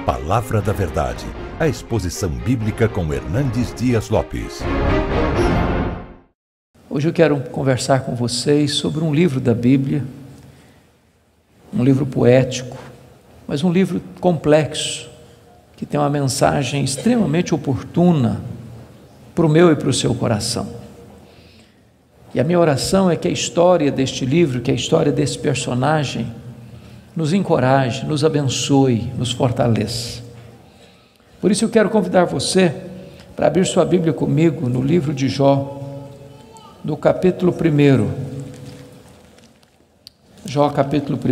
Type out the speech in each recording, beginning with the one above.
Palavra da Verdade, a exposição bíblica com Hernandes Dias Lopes. Hoje eu quero conversar com vocês sobre um livro da Bíblia, um livro poético, mas um livro complexo, que tem uma mensagem extremamente oportuna para o meu e para o seu coração. E a minha oração é que a história deste livro, que a história desse personagem, nos encoraje, nos abençoe, nos fortaleça. Por isso eu quero convidar você para abrir sua Bíblia comigo no livro de Jó, no capítulo 1. Jó, capítulo 1.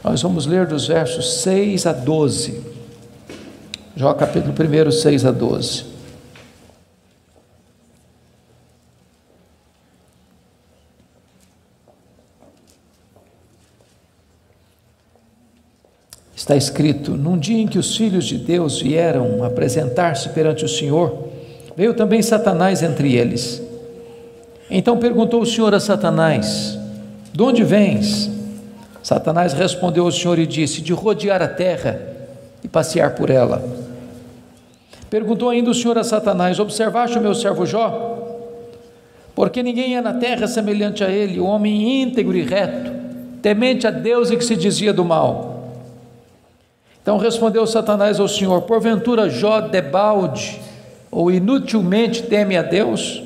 Nós vamos ler dos versos 6 a 12. Jó, capítulo 1, 6 a 12. Está escrito: num dia em que os filhos de Deus vieram apresentar-se perante o Senhor, veio também Satanás entre eles. Então perguntou o Senhor a Satanás: de onde vens? Satanás respondeu ao Senhor e disse: de rodear a terra e passear por ela. Perguntou ainda o Senhor a Satanás: observaste o meu servo Jó? Porque ninguém é na terra semelhante a ele, o homem íntegro e reto, temente a Deus e que se desvia do mal. Então respondeu Satanás ao Senhor: porventura Jó debalde ou inutilmente teme a Deus?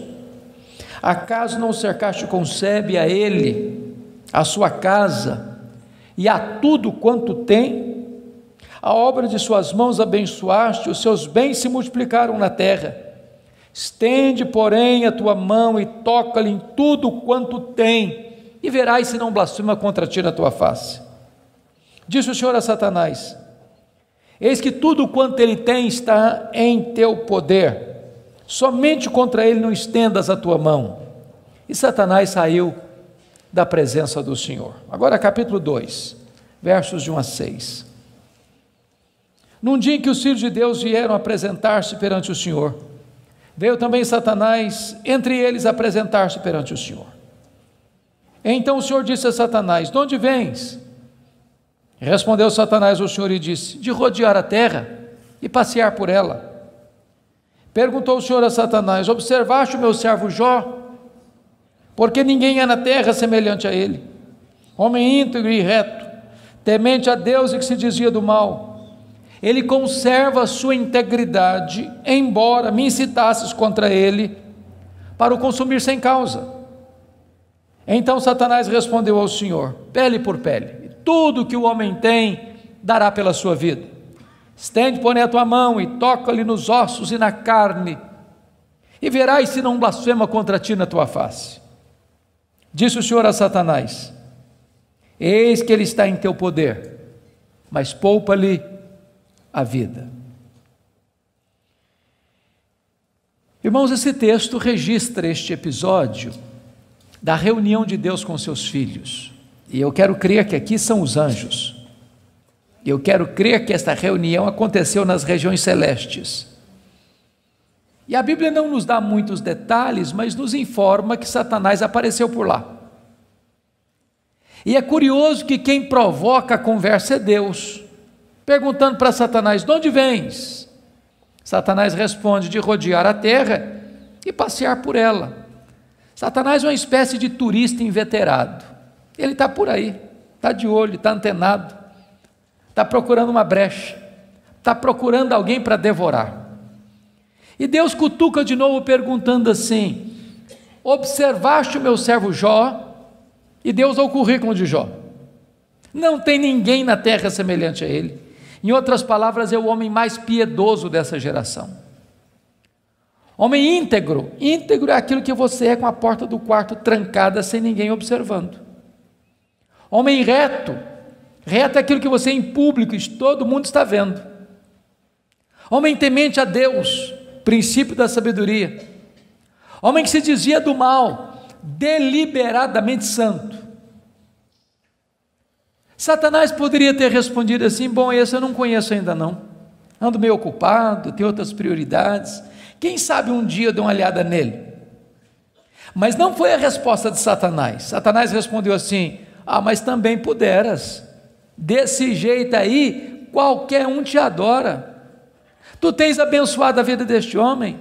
Acaso não cercaste com sebe a ele, a sua casa e a tudo quanto tem? A obra de suas mãos abençoaste, os seus bens se multiplicaram na terra. Estende, porém, a tua mão e toca-lhe em tudo quanto tem, e verás se não blasfema contra ti na tua face. Disse o Senhor a Satanás: eis que tudo quanto ele tem está em teu poder, somente contra ele não estendas a tua mão. E Satanás saiu da presença do Senhor. Agora capítulo 2, versos de 1 a 6. Num dia em que os filhos de Deus vieram apresentar-se perante o Senhor, veio também Satanás entre eles apresentar-se perante o Senhor. Então o Senhor disse a Satanás: de onde vens? Respondeu Satanás ao Senhor e disse: de rodear a terra e passear por ela. Perguntou o Senhor a Satanás: observaste o meu servo Jó? Porque ninguém é na terra semelhante a ele, homem íntegro e reto, temente a Deus e que se desvia do mal. Ele conserva a sua integridade, embora me incitasses contra ele para o consumir sem causa. Então Satanás respondeu ao Senhor: pele por pele, tudo que o homem tem dará pela sua vida. Estende, porém, a tua mão e toca-lhe nos ossos e na carne, e verás se não blasfema contra ti na tua face. Disse o Senhor a Satanás: eis que ele está em teu poder, mas poupa-lhe a vida. Irmãos, esse texto registra este episódio da reunião de Deus com seus filhos. E eu quero crer que aqui são os anjos. Eu quero crer que esta reunião aconteceu nas regiões celestes. E a Bíblia não nos dá muitos detalhes, mas nos informa que Satanás apareceu por lá. E é curioso que quem provoca a conversa é Deus, perguntando para Satanás: de onde vens? Satanás responde: de rodear a terra e passear por ela. Satanás é uma espécie de turista inveterado. Ele está por aí, está de olho, está antenado, está procurando uma brecha, está procurando alguém para devorar. E Deus cutuca de novo perguntando assim: observaste o meu servo Jó? E Deus dá o currículo de Jó. Não tem ninguém na terra semelhante a ele. Em outras palavras, é o homem mais piedoso dessa geração. Homem íntegro. Íntegro é aquilo que você é com a porta do quarto trancada sem ninguém observando. Homem reto. Reto é aquilo que você é em público e todo mundo está vendo. Homem temente a Deus, princípio da sabedoria. Homem que se desvia do mal, deliberadamente santo. Satanás poderia ter respondido assim: bom, esse eu não conheço ainda não, ando meio ocupado, tenho outras prioridades, quem sabe um dia eu dou uma olhada nele. Mas não foi a resposta de Satanás. Satanás respondeu assim: mas também puderas, desse jeito aí, qualquer um te adora. Tu tens abençoado a vida deste homem,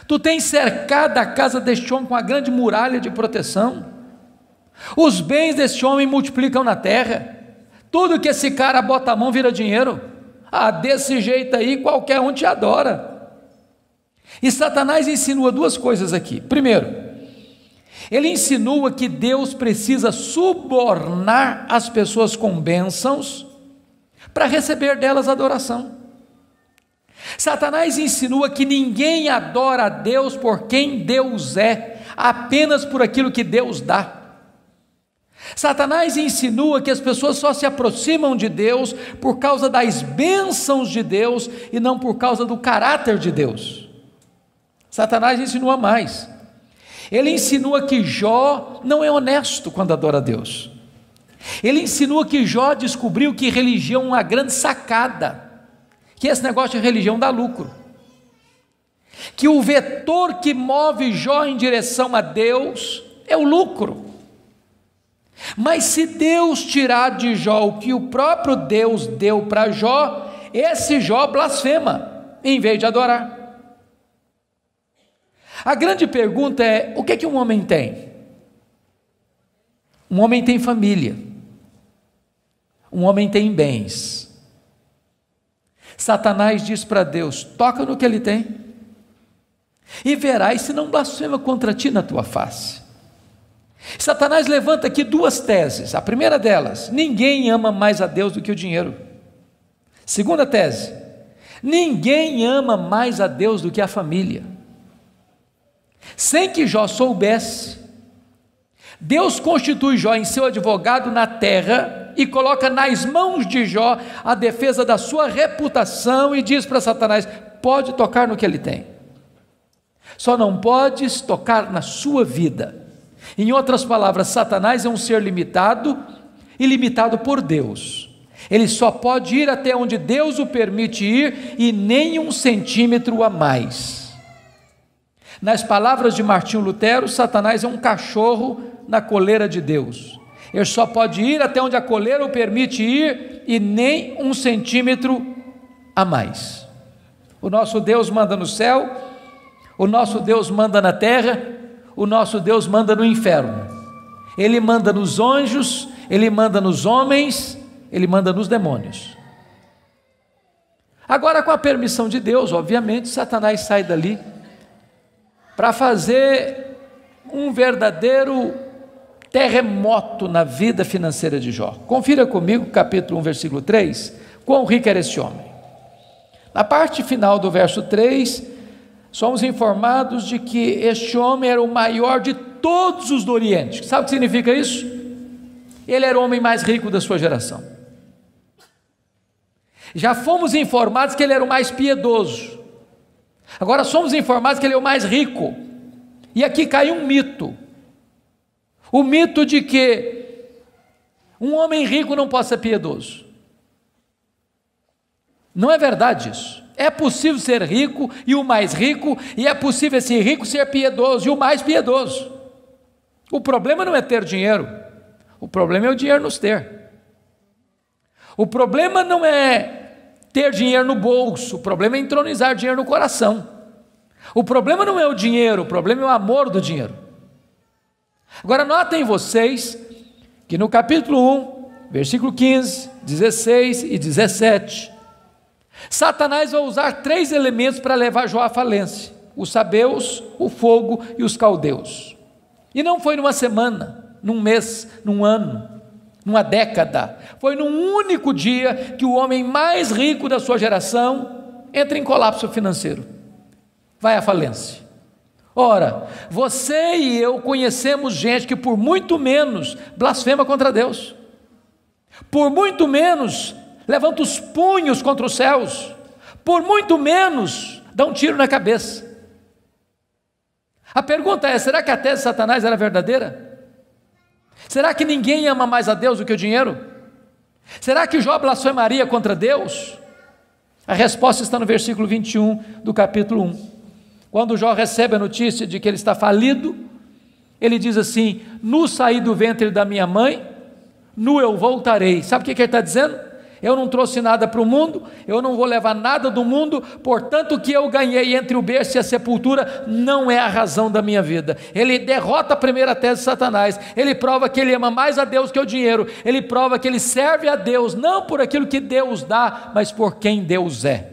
tu tens cercado a casa deste homem com uma grande muralha de proteção, os bens deste homem multiplicam na terra, tudo que esse cara bota a mão vira dinheiro. Desse jeito aí qualquer um te adora. E Satanás insinua duas coisas aqui. Primeiro, ele insinua que Deus precisa subornar as pessoas com bênçãos para receber delas adoração. Satanás insinua que ninguém adora a Deus por quem Deus é, apenas por aquilo que Deus dá. Satanás insinua que as pessoas só se aproximam de Deus por causa das bênçãos de Deus e não por causa do caráter de Deus. Satanás insinua mais. Ele insinua que Jó não é honesto quando adora a Deus. Ele insinua que Jó descobriu que religião é uma grande sacada, que esse negócio de religião dá lucro, que o vetor que move Jó em direção a Deus é o lucro. Mas se Deus tirar de Jó o que o próprio Deus deu para Jó, esse Jó blasfema, em vez de adorar. A grande pergunta é: o que um homem tem? Um homem tem família, um homem tem bens. Satanás diz para Deus: toca no que ele tem, e verás se não blasfema contra ti na tua face. Satanás levanta aqui duas teses. A primeira delas: ninguém ama mais a Deus do que o dinheiro. Segunda tese: ninguém ama mais a Deus do que a família. Sem que Jó soubesse, Deus constitui Jó em seu advogado na terra e coloca nas mãos de Jó a defesa da sua reputação e diz para Satanás: pode tocar no que ele tem, só não podes tocar na sua vida. Em outras palavras, Satanás é um ser limitado e limitado por Deus. Ele só pode ir até onde Deus o permite ir e nem 1 centímetro a mais. Nas palavras de Martinho Lutero, Satanás é um cachorro na coleira de Deus. Ele só pode ir até onde a coleira o permite ir e nem 1 centímetro a mais. O nosso Deus manda no céu, o nosso Deus manda na terra, o nosso Deus manda no inferno. Ele manda nos anjos, ele manda nos homens, ele manda nos demônios. Agora, com a permissão de Deus, obviamente, Satanás sai dali para fazer um verdadeiro terremoto na vida financeira de Jó. Confira comigo, capítulo 1, versículo 3, quão rico era esse homem. Na parte final do verso 3, somos informados de que este homem era o maior de todos os do Oriente. Sabe o que significa isso? Ele era o homem mais rico da sua geração. Já fomos informados que ele era o mais piedoso. Agora somos informados que ele é o mais rico. E aqui cai um mito. O mito de que um homem rico não pode ser piedoso. Não é verdade isso. É possível ser rico e o mais rico, e é possível esse rico ser piedoso e o mais piedoso. O problema não é ter dinheiro, o problema é o dinheiro nos ter. O problema não é ter dinheiro no bolso, o problema é entronizar dinheiro no coração. O problema não é o dinheiro, o problema é o amor do dinheiro. Agora notem vocês que no capítulo 1, versículo 15, 16 e 17, Satanás vai usar 3 elementos para levar Jó à falência: os sabeus, o fogo e os caldeus. E não foi numa semana, num mês, num ano, numa década. Foi num único dia que o homem mais rico da sua geração entra em colapso financeiro, vai à falência. Ora, você e eu conhecemos gente que por muito menos blasfema contra Deus, por muito menos levanta os punhos contra os céus, por muito menos dá um tiro na cabeça. A pergunta é: será que a tese de Satanás era verdadeira? Será que ninguém ama mais a Deus do que o dinheiro? Será que Jó blasfemaria contra Deus? A resposta está no versículo 21 do capítulo 1. Quando Jó recebe a notícia de que ele está falido, ele diz assim: nu saí do ventre da minha mãe, nu eu voltarei. Sabe o que ele está dizendo? eu não trouxe nada para o mundo, eu não vou levar nada do mundo, portanto o que eu ganhei entre o berço e a sepultura não é a razão da minha vida. Ele derrota a primeira tese de Satanás, ele prova que ele ama mais a Deus que o dinheiro, ele prova que ele serve a Deus, não por aquilo que Deus dá, mas por quem Deus é.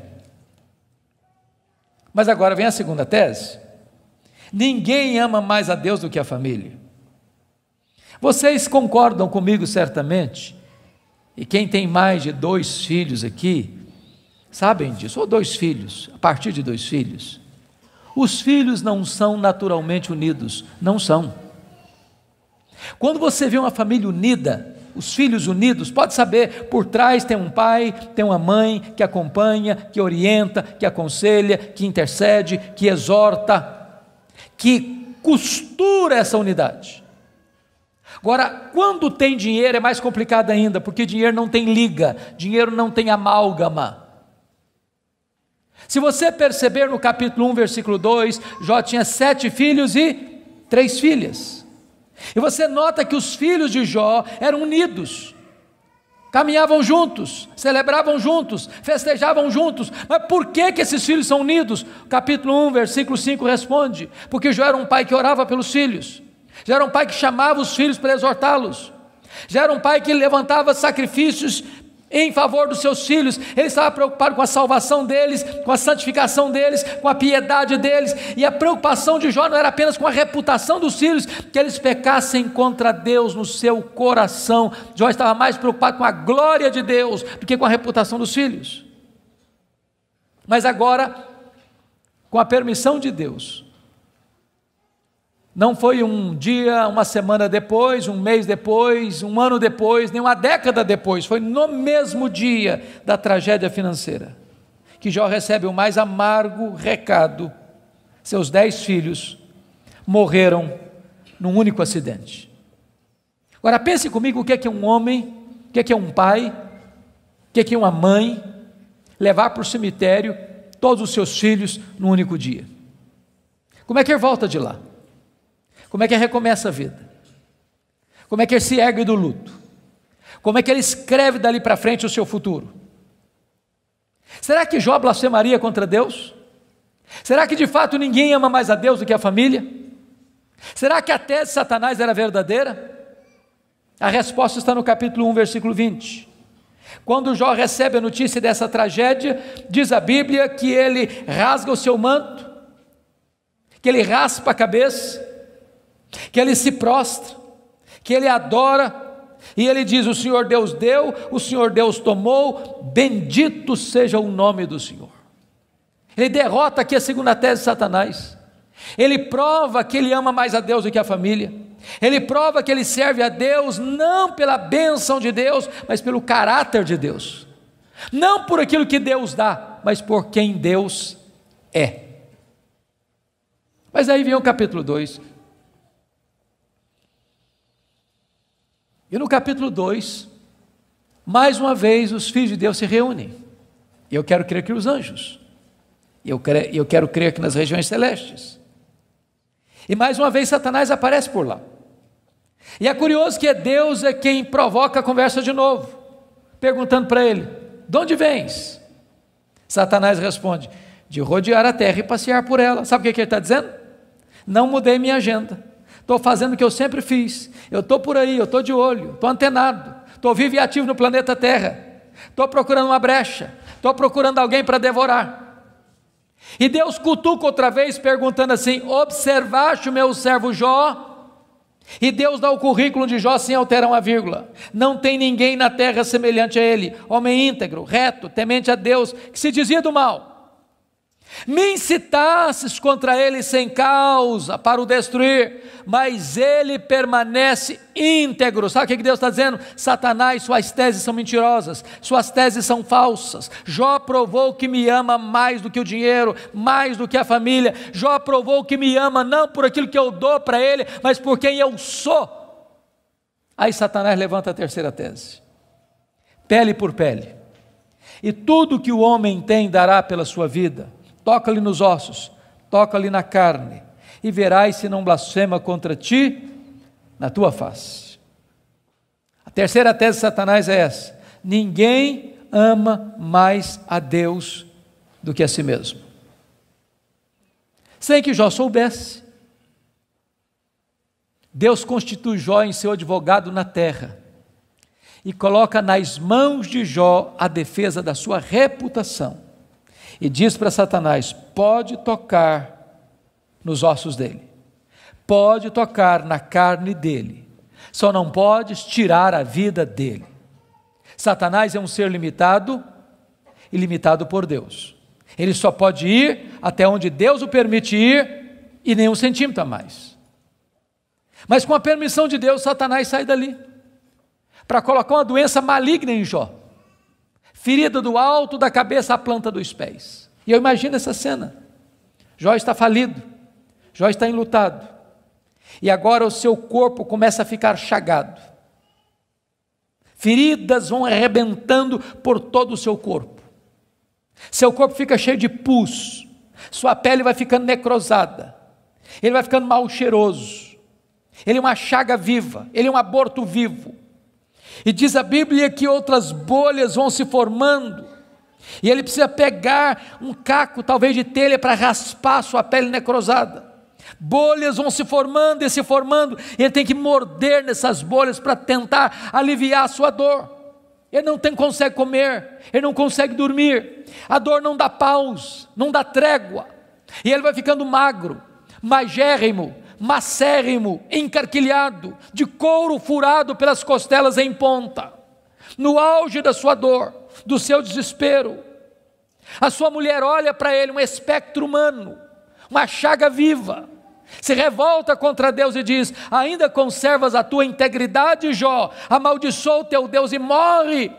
Mas agora vem a segunda tese: ninguém ama mais a Deus do que a família. Vocês concordam comigo certamente, e quem tem mais de 2 filhos aqui, sabem disso, ou 2 filhos, a partir de 2 filhos, os filhos não são naturalmente unidos, não são. Quando você vê uma família unida, os filhos unidos, pode saber, por trás tem um pai, tem uma mãe que acompanha, que orienta, que aconselha, que intercede, que exorta, que costura essa unidade. Agora, quando tem dinheiro é mais complicado ainda, porque dinheiro não tem liga, dinheiro não tem amálgama. Se você perceber no capítulo 1, versículo 2, Jó tinha 7 filhos e 3 filhas. E você nota que os filhos de Jó eram unidos, caminhavam juntos, celebravam juntos, festejavam juntos. Mas por que esses filhos são unidos? Capítulo 1, versículo 5 responde: porque Jó era um pai que orava pelos filhos, já era um pai que chamava os filhos para exortá-los, já era um pai que levantava sacrifícios em favor dos seus filhos. Ele estava preocupado com a salvação deles, com a santificação deles, com a piedade deles, e a preocupação de Jó não era apenas com a reputação dos filhos, que eles pecassem contra Deus no seu coração. Jó estava mais preocupado com a glória de Deus do que com a reputação dos filhos. Mas agora, com a permissão de Deus, não foi um dia, uma semana depois, um mês depois, um ano depois, nem uma década depois, foi no mesmo dia da tragédia financeira, que Jó recebe o mais amargo recado: seus 10 filhos morreram num único acidente. Agora pense comigo, o que é um homem, o que é um pai, o que é uma mãe, levar para o cemitério todos os seus filhos num único dia? Como é que ele volta de lá? Como é que ele recomeça a vida? Como é que ele se ergue do luto? Como é que ele escreve dali para frente o seu futuro? Será que Jó blasfemaria contra Deus? Será que de fato ninguém ama mais a Deus do que a família? Será que a tese de Satanás era verdadeira? A resposta está no capítulo 1, versículo 20. Quando Jó recebe a notícia dessa tragédia, diz a Bíblia que ele rasga o seu manto, que ele raspa a cabeça, que ele se prostra, que ele adora, e ele diz: o Senhor Deus deu, o Senhor Deus tomou, bendito seja o nome do Senhor. Ele derrota aqui a segunda tese de Satanás. Ele prova que ele ama mais a Deus do que a família. Ele prova que ele serve a Deus não pela bênção de Deus, mas pelo caráter de Deus, não por aquilo que Deus dá, mas por quem Deus é. Mas aí vem o capítulo 2. E no capítulo 2, mais uma vez os filhos de Deus se reúnem. E eu quero crer que os anjos, eu quero crer que nas regiões celestes. E mais uma vez Satanás aparece por lá. E é curioso que Deus é quem provoca a conversa de novo, perguntando para ele: de onde vens? Satanás responde: de rodear a terra e passear por ela. Sabe o que ele está dizendo? Não mudei minha agenda, estou fazendo o que eu sempre fiz, eu estou por aí, eu estou de olho, estou antenado, estou vivo e ativo no planeta Terra, estou procurando uma brecha, estou procurando alguém para devorar. E Deus cutuca outra vez, perguntando assim: observaste o meu servo Jó? E Deus dá o currículo de Jó sem alterar uma vírgula: não tem ninguém na terra semelhante a ele, homem íntegro, reto, temente a Deus, que se desvia do mal. Me incitasses contra ele sem causa para o destruir, mas ele permanece íntegro. Sabe o que Deus está dizendo? Satanás, suas teses são mentirosas, suas teses são falsas. Jó provou que me ama mais do que o dinheiro, mais do que a família. Jó provou que me ama não por aquilo que eu dou para ele, mas por quem eu sou. Aí Satanás levanta a terceira tese: pele por pele, e tudo que o homem tem dará pela sua vida. Toca-lhe nos ossos, toca-lhe na carne, e verás se não blasfema contra ti na tua face. A terceira tese de Satanás é essa: ninguém ama mais a Deus do que a si mesmo? Sem que Jó soubesse, Deus constitui Jó em seu advogado na terra e coloca nas mãos de Jó a defesa da sua reputação e diz para Satanás: pode tocar nos ossos dele, pode tocar na carne dele, só não podes tirar a vida dele. Satanás é um ser limitado e limitado por Deus. Ele só pode ir até onde Deus o permite ir e nem um centímetro a mais. Mas com a permissão de Deus, Satanás sai dali para colocar uma doença maligna em Jó, ferida do alto da cabeça à planta dos pés. E eu imagino essa cena. Jó está falido, Jó está enlutado, e agora o seu corpo começa a ficar chagado. Feridas vão arrebentando por todo o seu corpo. Seu corpo fica cheio de pus, sua pele vai ficando necrosada, ele vai ficando mal cheiroso, ele é uma chaga viva, ele é um aborto vivo. E diz a Bíblia que outras bolhas vão se formando, e ele precisa pegar um caco, talvez de telha, para raspar sua pele necrosada. Bolhas vão se formando, e ele tem que morder nessas bolhas para tentar aliviar a sua dor. Ele não consegue comer, ele não consegue dormir, a dor não dá pausa, não dá trégua, e ele vai ficando magro, magérrimo, macérrimo, encarquilhado, de couro furado pelas costelas em ponta, no auge da sua dor, do seu desespero. A sua mulher olha para ele, um espectro humano, uma chaga viva, se revolta contra Deus e diz: ainda conservas a tua integridade, Jó? Amaldiçoa o teu Deus e morre.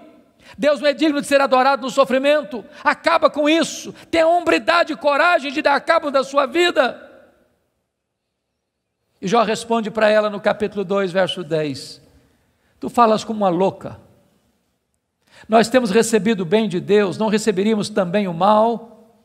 Deus não é digno de ser adorado no sofrimento, acaba com isso, tenha hombridade e coragem de dar cabo da sua vida. E Jó responde para ela no capítulo 2, verso 10: tu falas como uma louca, nós temos recebido o bem de Deus, não receberíamos também o mal?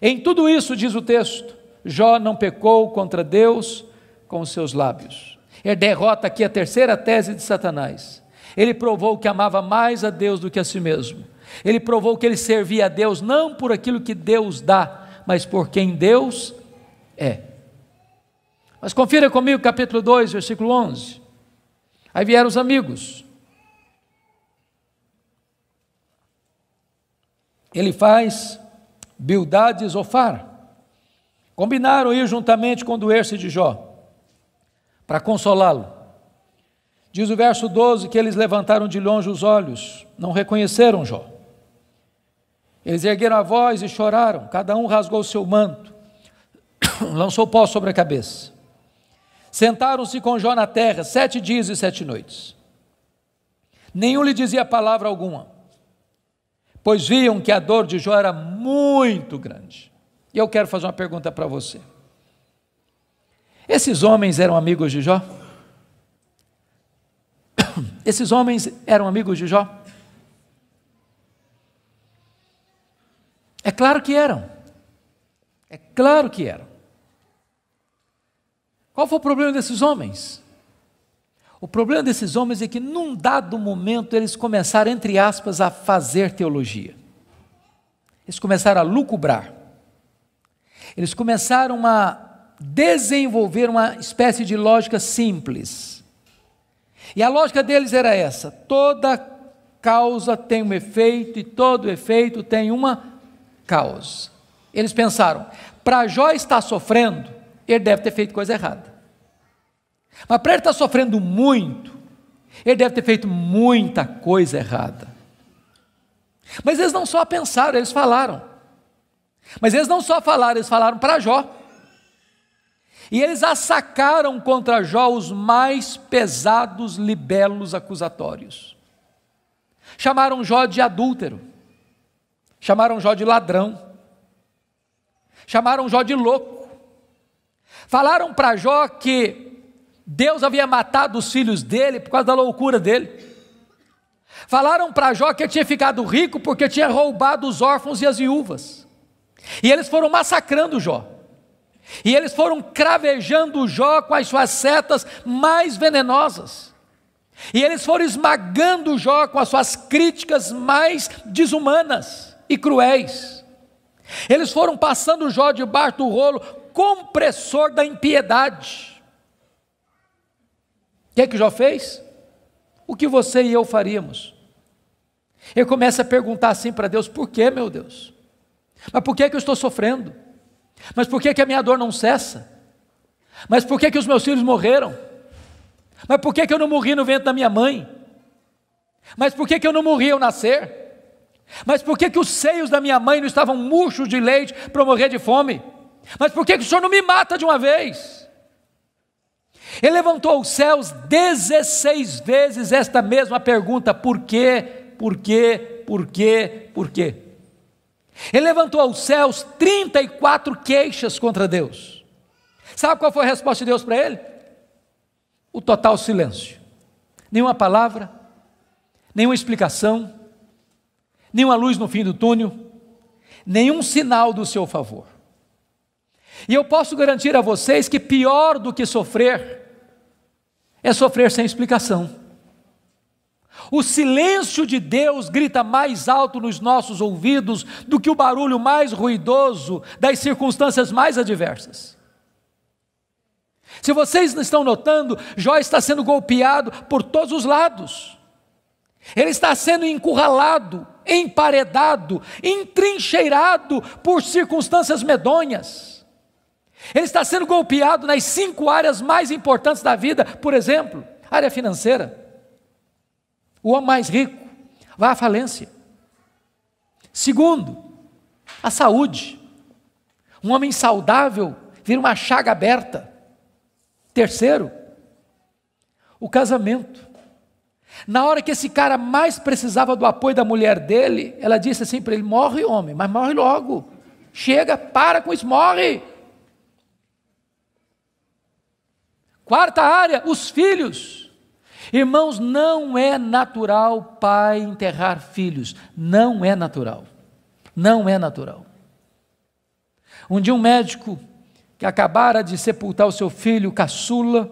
Em tudo isso, diz o texto, Jó não pecou contra Deus com os seus lábios. Ele derrota aqui a terceira tese de Satanás. Ele provou que amava mais a Deus do que a si mesmo. Ele provou que ele servia a Deus não por aquilo que Deus dá, mas por quem Deus é. Mas confira comigo capítulo 2, versículo 11. Aí vieram os amigos. Ele faz Bildade e Zofar. Combinaram ir juntamente condoer-se de Jó, para consolá-lo. Diz o verso 12 que eles levantaram de longe os olhos, não reconheceram Jó. Eles ergueram a voz e choraram, cada um rasgou o seu manto, lançou pó sobre a cabeça. Sentaram-se com Jó na terra 7 dias e 7 noites. Nenhum lhe dizia palavra alguma, pois viam que a dor de Jó era muito grande. E eu quero fazer uma pergunta para você. Esses homens eram amigos de Jó? Esses homens eram amigos de Jó? É claro que eram. É claro que eram. Qual foi o problema desses homens? O problema desses homens é que num dado momento eles começaram, entre aspas, a fazer teologia. Eles começaram a lucubrar. Eles começaram a desenvolver uma espécie de lógica simples. E a lógica deles era essa: toda causa tem um efeito e todo efeito tem uma causa. Eles pensaram, para Jó estar sofrendo, ele deve ter feito coisa errada. Mas para ele estar sofrendo muito, ele deve ter feito muita coisa errada. Mas eles não só pensaram, eles falaram. Mas eles não só falaram, eles falaram para Jó. E eles assacaram contra Jó os mais pesados libelos acusatórios. Chamaram Jó de adúltero, chamaram Jó de ladrão, chamaram Jó de louco. Falaram para Jó que Deus havia matado os filhos dele por causa da loucura dele. Falaram para Jó que ele tinha ficado rico porque tinha roubado os órfãos e as viúvas. E eles foram massacrando Jó, e eles foram cravejando Jó com as suas setas mais venenosas. E eles foram esmagando Jó com as suas críticas mais desumanas e cruéis. Eles foram passando Jó debaixo do rolo compressor da impiedade. O que é que Jó fez? O que você e eu faríamos? Ele começa a perguntar assim para Deus: por que, meu Deus? Mas por que eu estou sofrendo? Mas por que a minha dor não cessa? Mas por que os meus filhos morreram? Mas por que eu não morri no ventre da minha mãe? Mas por que eu não morri ao nascer? Mas por que os seios da minha mãe não estavam murchos de leite para eu morrer de fome? Mas por que o Senhor não me mata de uma vez? Ele levantou aos céus 16 vezes esta mesma pergunta: por quê? Por quê? Por quê? Por quê? Ele levantou aos céus 34 queixas contra Deus. Sabe qual foi a resposta de Deus para ele? O total silêncio. Nenhuma palavra, nenhuma explicação, nenhuma luz no fim do túnel, nenhum sinal do seu favor. E eu posso garantir a vocês que pior do que sofrer é sofrer sem explicação. O silêncio de Deus grita mais alto nos nossos ouvidos do que o barulho mais ruidoso das circunstâncias mais adversas. Se vocês não estão notando, Jó está sendo golpeado por todos os lados. Ele está sendo encurralado, emparedado, entrincheirado por circunstâncias medonhas. Ele está sendo golpeado nas 5 áreas mais importantes da vida. Por exemplo, área financeira. O homem mais rico vai à falência. Segundo, a saúde. Um homem saudável vira uma chaga aberta. Terceiro, o casamento. Na hora que esse cara mais precisava do apoio da mulher dele, ela disse assim para ele: morre, homem, mas morre logo. Chega, para com isso, morre. Quarta área, os filhos. Irmãos, não é natural pai enterrar filhos. Não é natural. Não é natural. Um dia um médico que acabara de sepultar o seu filho caçula,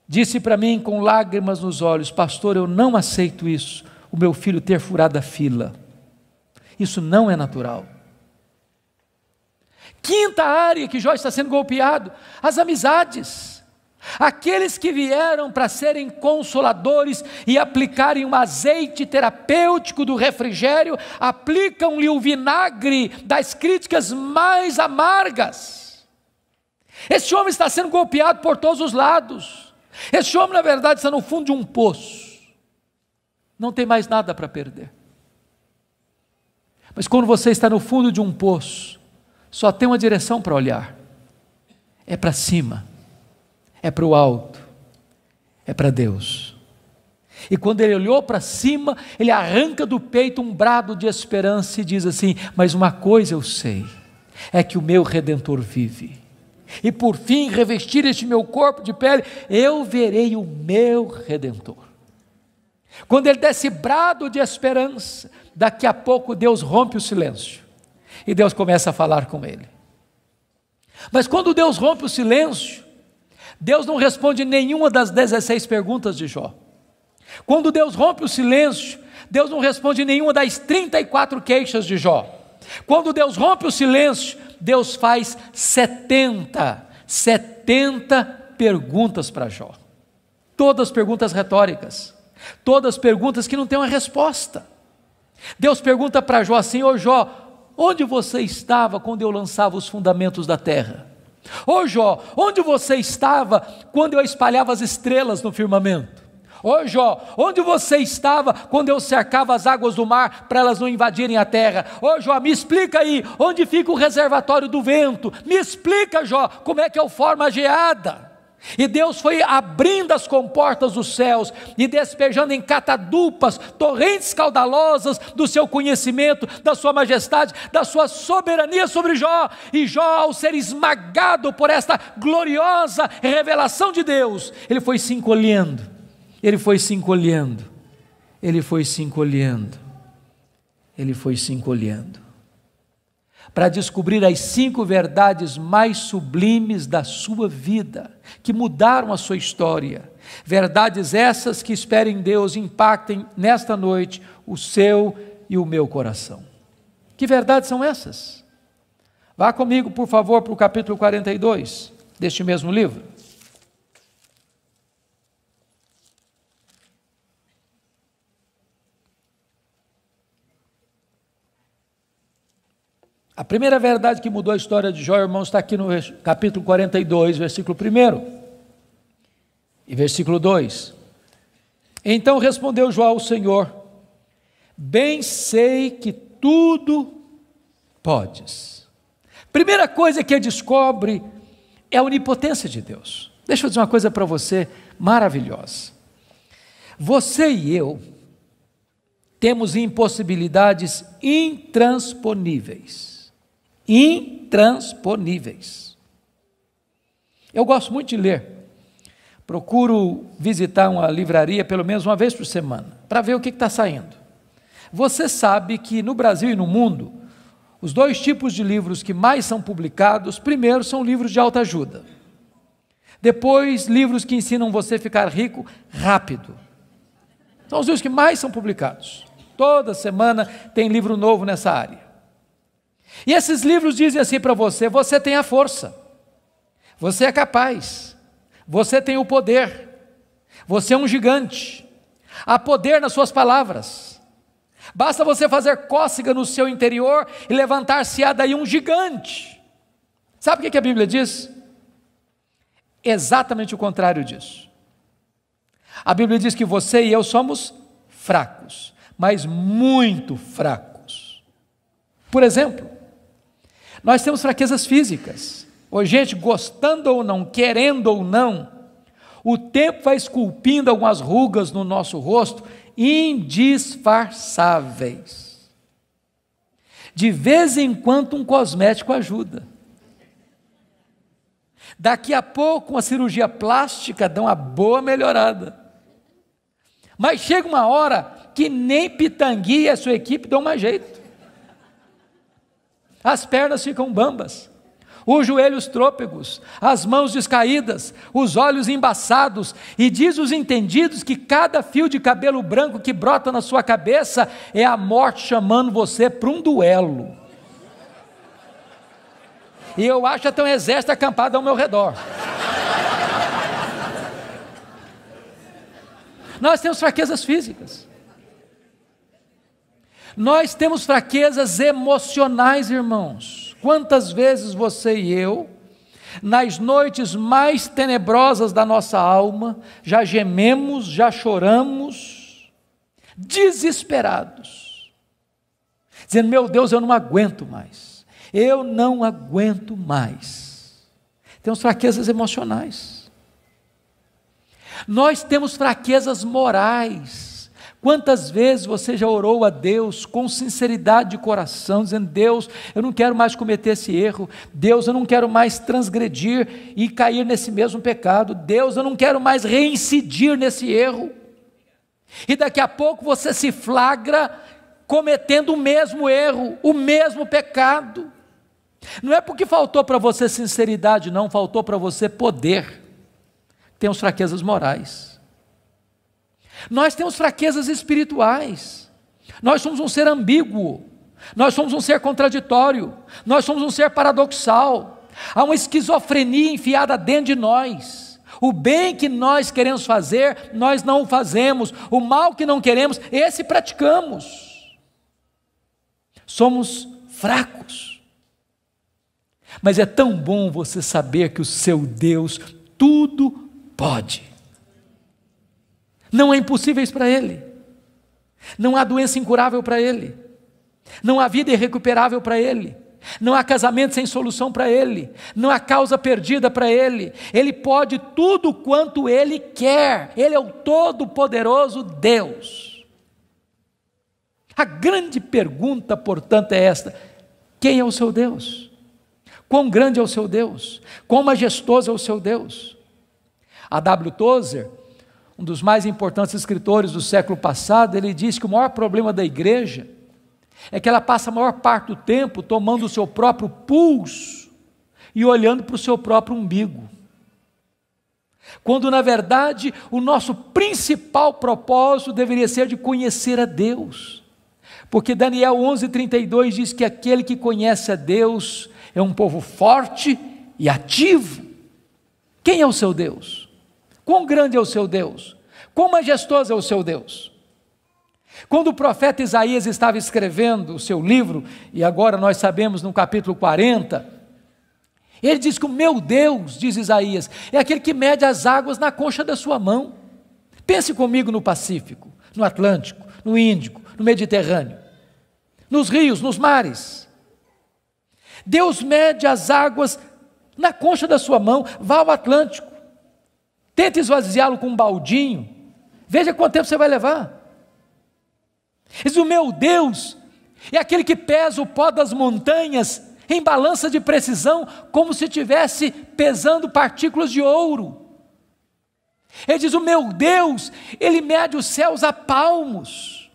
disse para mim com lágrimas nos olhos: pastor, eu não aceito isso, o meu filho ter furado a fila. Isso não é natural. Quinta área que Jó está sendo golpeado: as amizades. Aqueles que vieram para serem consoladores e aplicarem um azeite terapêutico do refrigério, aplicam-lhe o vinagre das críticas mais amargas. Esse homem está sendo golpeado por todos os lados. Esse homem, na verdade, está no fundo de um poço. Não tem mais nada para perder. Mas quando você está no fundo de um poço, só tem uma direção para olhar: é para cima. É para o alto, é para Deus. E quando ele olhou para cima, ele arranca do peito um brado de esperança e diz assim: mas uma coisa eu sei, é que o meu Redentor vive, e por fim revestir este meu corpo de pele, eu verei o meu Redentor. Quando ele desse brado de esperança, daqui a pouco Deus rompe o silêncio, e Deus começa a falar com ele. Mas quando Deus rompe o silêncio, Deus não responde nenhuma das 16 perguntas de Jó. Quando Deus rompe o silêncio, Deus não responde nenhuma das 34 queixas de Jó. Quando Deus rompe o silêncio, Deus faz 70 perguntas para Jó. Todas perguntas retóricas, todas perguntas que não têm uma resposta. Deus pergunta para Jó assim: ô Jó, onde você estava quando eu lançava os fundamentos da terra? Ô Jó, onde você estava quando eu espalhava as estrelas no firmamento? Ô Jó, onde você estava quando eu cercava as águas do mar para elas não invadirem a terra? Ô Jó, me explica aí, onde fica o reservatório do vento? Me explica, Jó, como é que eu formo a geada? E Deus foi abrindo as comportas dos céus e despejando em catadupas, torrentes caudalosas do seu conhecimento, da sua majestade, da sua soberania sobre Jó. E Jó, ao ser esmagado por esta gloriosa revelação de Deus, ele foi se encolhendo, ele foi se encolhendo, ele foi se encolhendo, ele foi se encolhendo. para descobrir as 5 verdades mais sublimes da sua vida, que mudaram a sua história. Verdades essas que, espero em Deus, impactem nesta noite o seu e o meu coração. Que verdades são essas? Vá comigo, por favor, para o capítulo 42 deste mesmo livro. A primeira verdade que mudou a história de Jó, irmãos, está aqui no capítulo 42, versículo 1 e versículo 2. Então respondeu Jó ao Senhor: bem sei que tudo podes. Primeira coisa que ele descobre é a onipotência de Deus. Deixa eu dizer uma coisa para você maravilhosa. Você e eu temos impossibilidades intransponíveis. Intransponíveis. Eu gosto muito de ler. Procuro visitar uma livraria pelo menos uma vez por semana, para ver o que está saindo. Você sabe que no Brasil e no mundo, os 2 tipos de livros que mais são publicados, primeiro são livros de autoajuda. Depois, livros que ensinam você a ficar rico rápido. São os livros que mais são publicados. Toda semana tem livro novo nessa área. E esses livros dizem assim para você: você tem a força, você é capaz, você tem o poder, você é um gigante, há poder nas suas palavras, basta você fazer cócega no seu interior e levantar-se-á daí um gigante. Sabe o que a Bíblia diz? Exatamente o contrário disso. A Bíblia diz que você e eu somos fracos, mas muito fracos. Por exemplo, nós temos fraquezas físicas. Hoje, gente, gostando ou não, querendo ou não, o tempo vai esculpindo algumas rugas no nosso rosto, indisfarçáveis. De vez em quando um cosmético ajuda. Daqui a pouco uma cirurgia plástica dá uma boa melhorada. Mas chega uma hora que nem Pitangui e a sua equipe dão mais jeito. As pernas ficam bambas, os joelhos trôpegos, as mãos descaídas, os olhos embaçados, e diz os entendidos que cada fio de cabelo branco que brota na sua cabeça é a morte chamando você para um duelo. E eu acho até um exército acampado ao meu redor. Nós temos fraquezas físicas. Nós temos fraquezas emocionais, irmãos. Quantas vezes você e eu, nas noites mais tenebrosas da nossa alma, já gememos, já choramos, desesperados, dizendo: meu Deus, eu não aguento mais, eu não aguento mais. Temos fraquezas emocionais. Nós temos fraquezas morais. Quantas vezes você já orou a Deus com sinceridade de coração, dizendo: Deus, eu não quero mais cometer esse erro, Deus, eu não quero mais transgredir e cair nesse mesmo pecado, Deus, eu não quero mais reincidir nesse erro, e daqui a pouco você se flagra cometendo o mesmo erro, o mesmo pecado. Não é porque faltou para você sinceridade, não, faltou para você poder. Temos fraquezas morais. Nós temos fraquezas espirituais. Nós somos um ser ambíguo, nós somos um ser contraditório, nós somos um ser paradoxal. Há uma esquizofrenia enfiada dentro de nós. O bem que nós queremos fazer, nós não o fazemos. O mal que não queremos, esse praticamos. Somos fracos. Mas é tão bom você saber que o seu Deus tudo pode. Não há impossíveis para Ele, não há doença incurável para Ele, não há vida irrecuperável para Ele, não há casamento sem solução para Ele, não há causa perdida para Ele. Ele pode tudo quanto Ele quer, Ele é o todo-poderoso Deus. A grande pergunta, portanto, é esta: quem é o seu Deus? Quão grande é o seu Deus? Quão majestoso é o seu Deus? A W. Tozer, um dos mais importantes escritores do século passado, ele diz que o maior problema da igreja é que ela passa a maior parte do tempo tomando o seu próprio pulso e olhando para o seu próprio umbigo. Quando, na verdade, o nosso principal propósito deveria ser de conhecer a Deus. Porque Daniel 11:32 diz que aquele que conhece a Deus é um povo forte e ativo. Quem é o seu Deus? Quão grande é o seu Deus? Quão majestoso é o seu Deus? Quando o profeta Isaías estava escrevendo o seu livro, e agora nós sabemos no capítulo 40, ele diz que o meu Deus, diz Isaías, é aquele que mede as águas na concha da sua mão. Pense comigo no Pacífico, no Atlântico, no Índico, no Mediterrâneo, nos rios, nos mares. Deus mede as águas na concha da sua mão. Vá ao Atlântico, tente esvaziá-lo com um baldinho, veja quanto tempo você vai levar. Diz, o meu Deus é aquele que pesa o pó das montanhas em balança de precisão, como se estivesse pesando partículas de ouro. Ele diz, o meu Deus, ele mede os céus a palmos.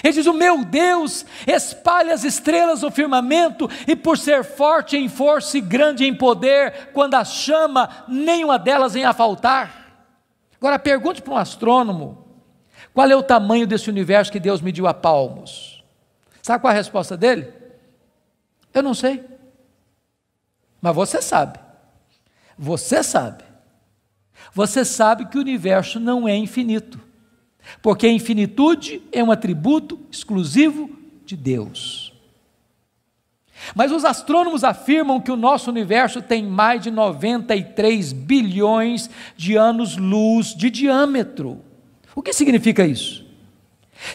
Ele diz, o meu Deus espalha as estrelas no firmamento, e por ser forte em força e grande em poder, quando as chama, nenhuma delas vem a faltar. Agora pergunte para um astrônomo, qual é o tamanho desse universo que Deus mediu a palmos? Sabe qual é a resposta dele? Eu não sei. Mas você sabe. Você sabe. Você sabe que o universo não é infinito, porque a infinitude é um atributo exclusivo de Deus. Mas os astrônomos afirmam que o nosso universo tem mais de 93 bilhões de anos-luz de diâmetro. O que significa isso?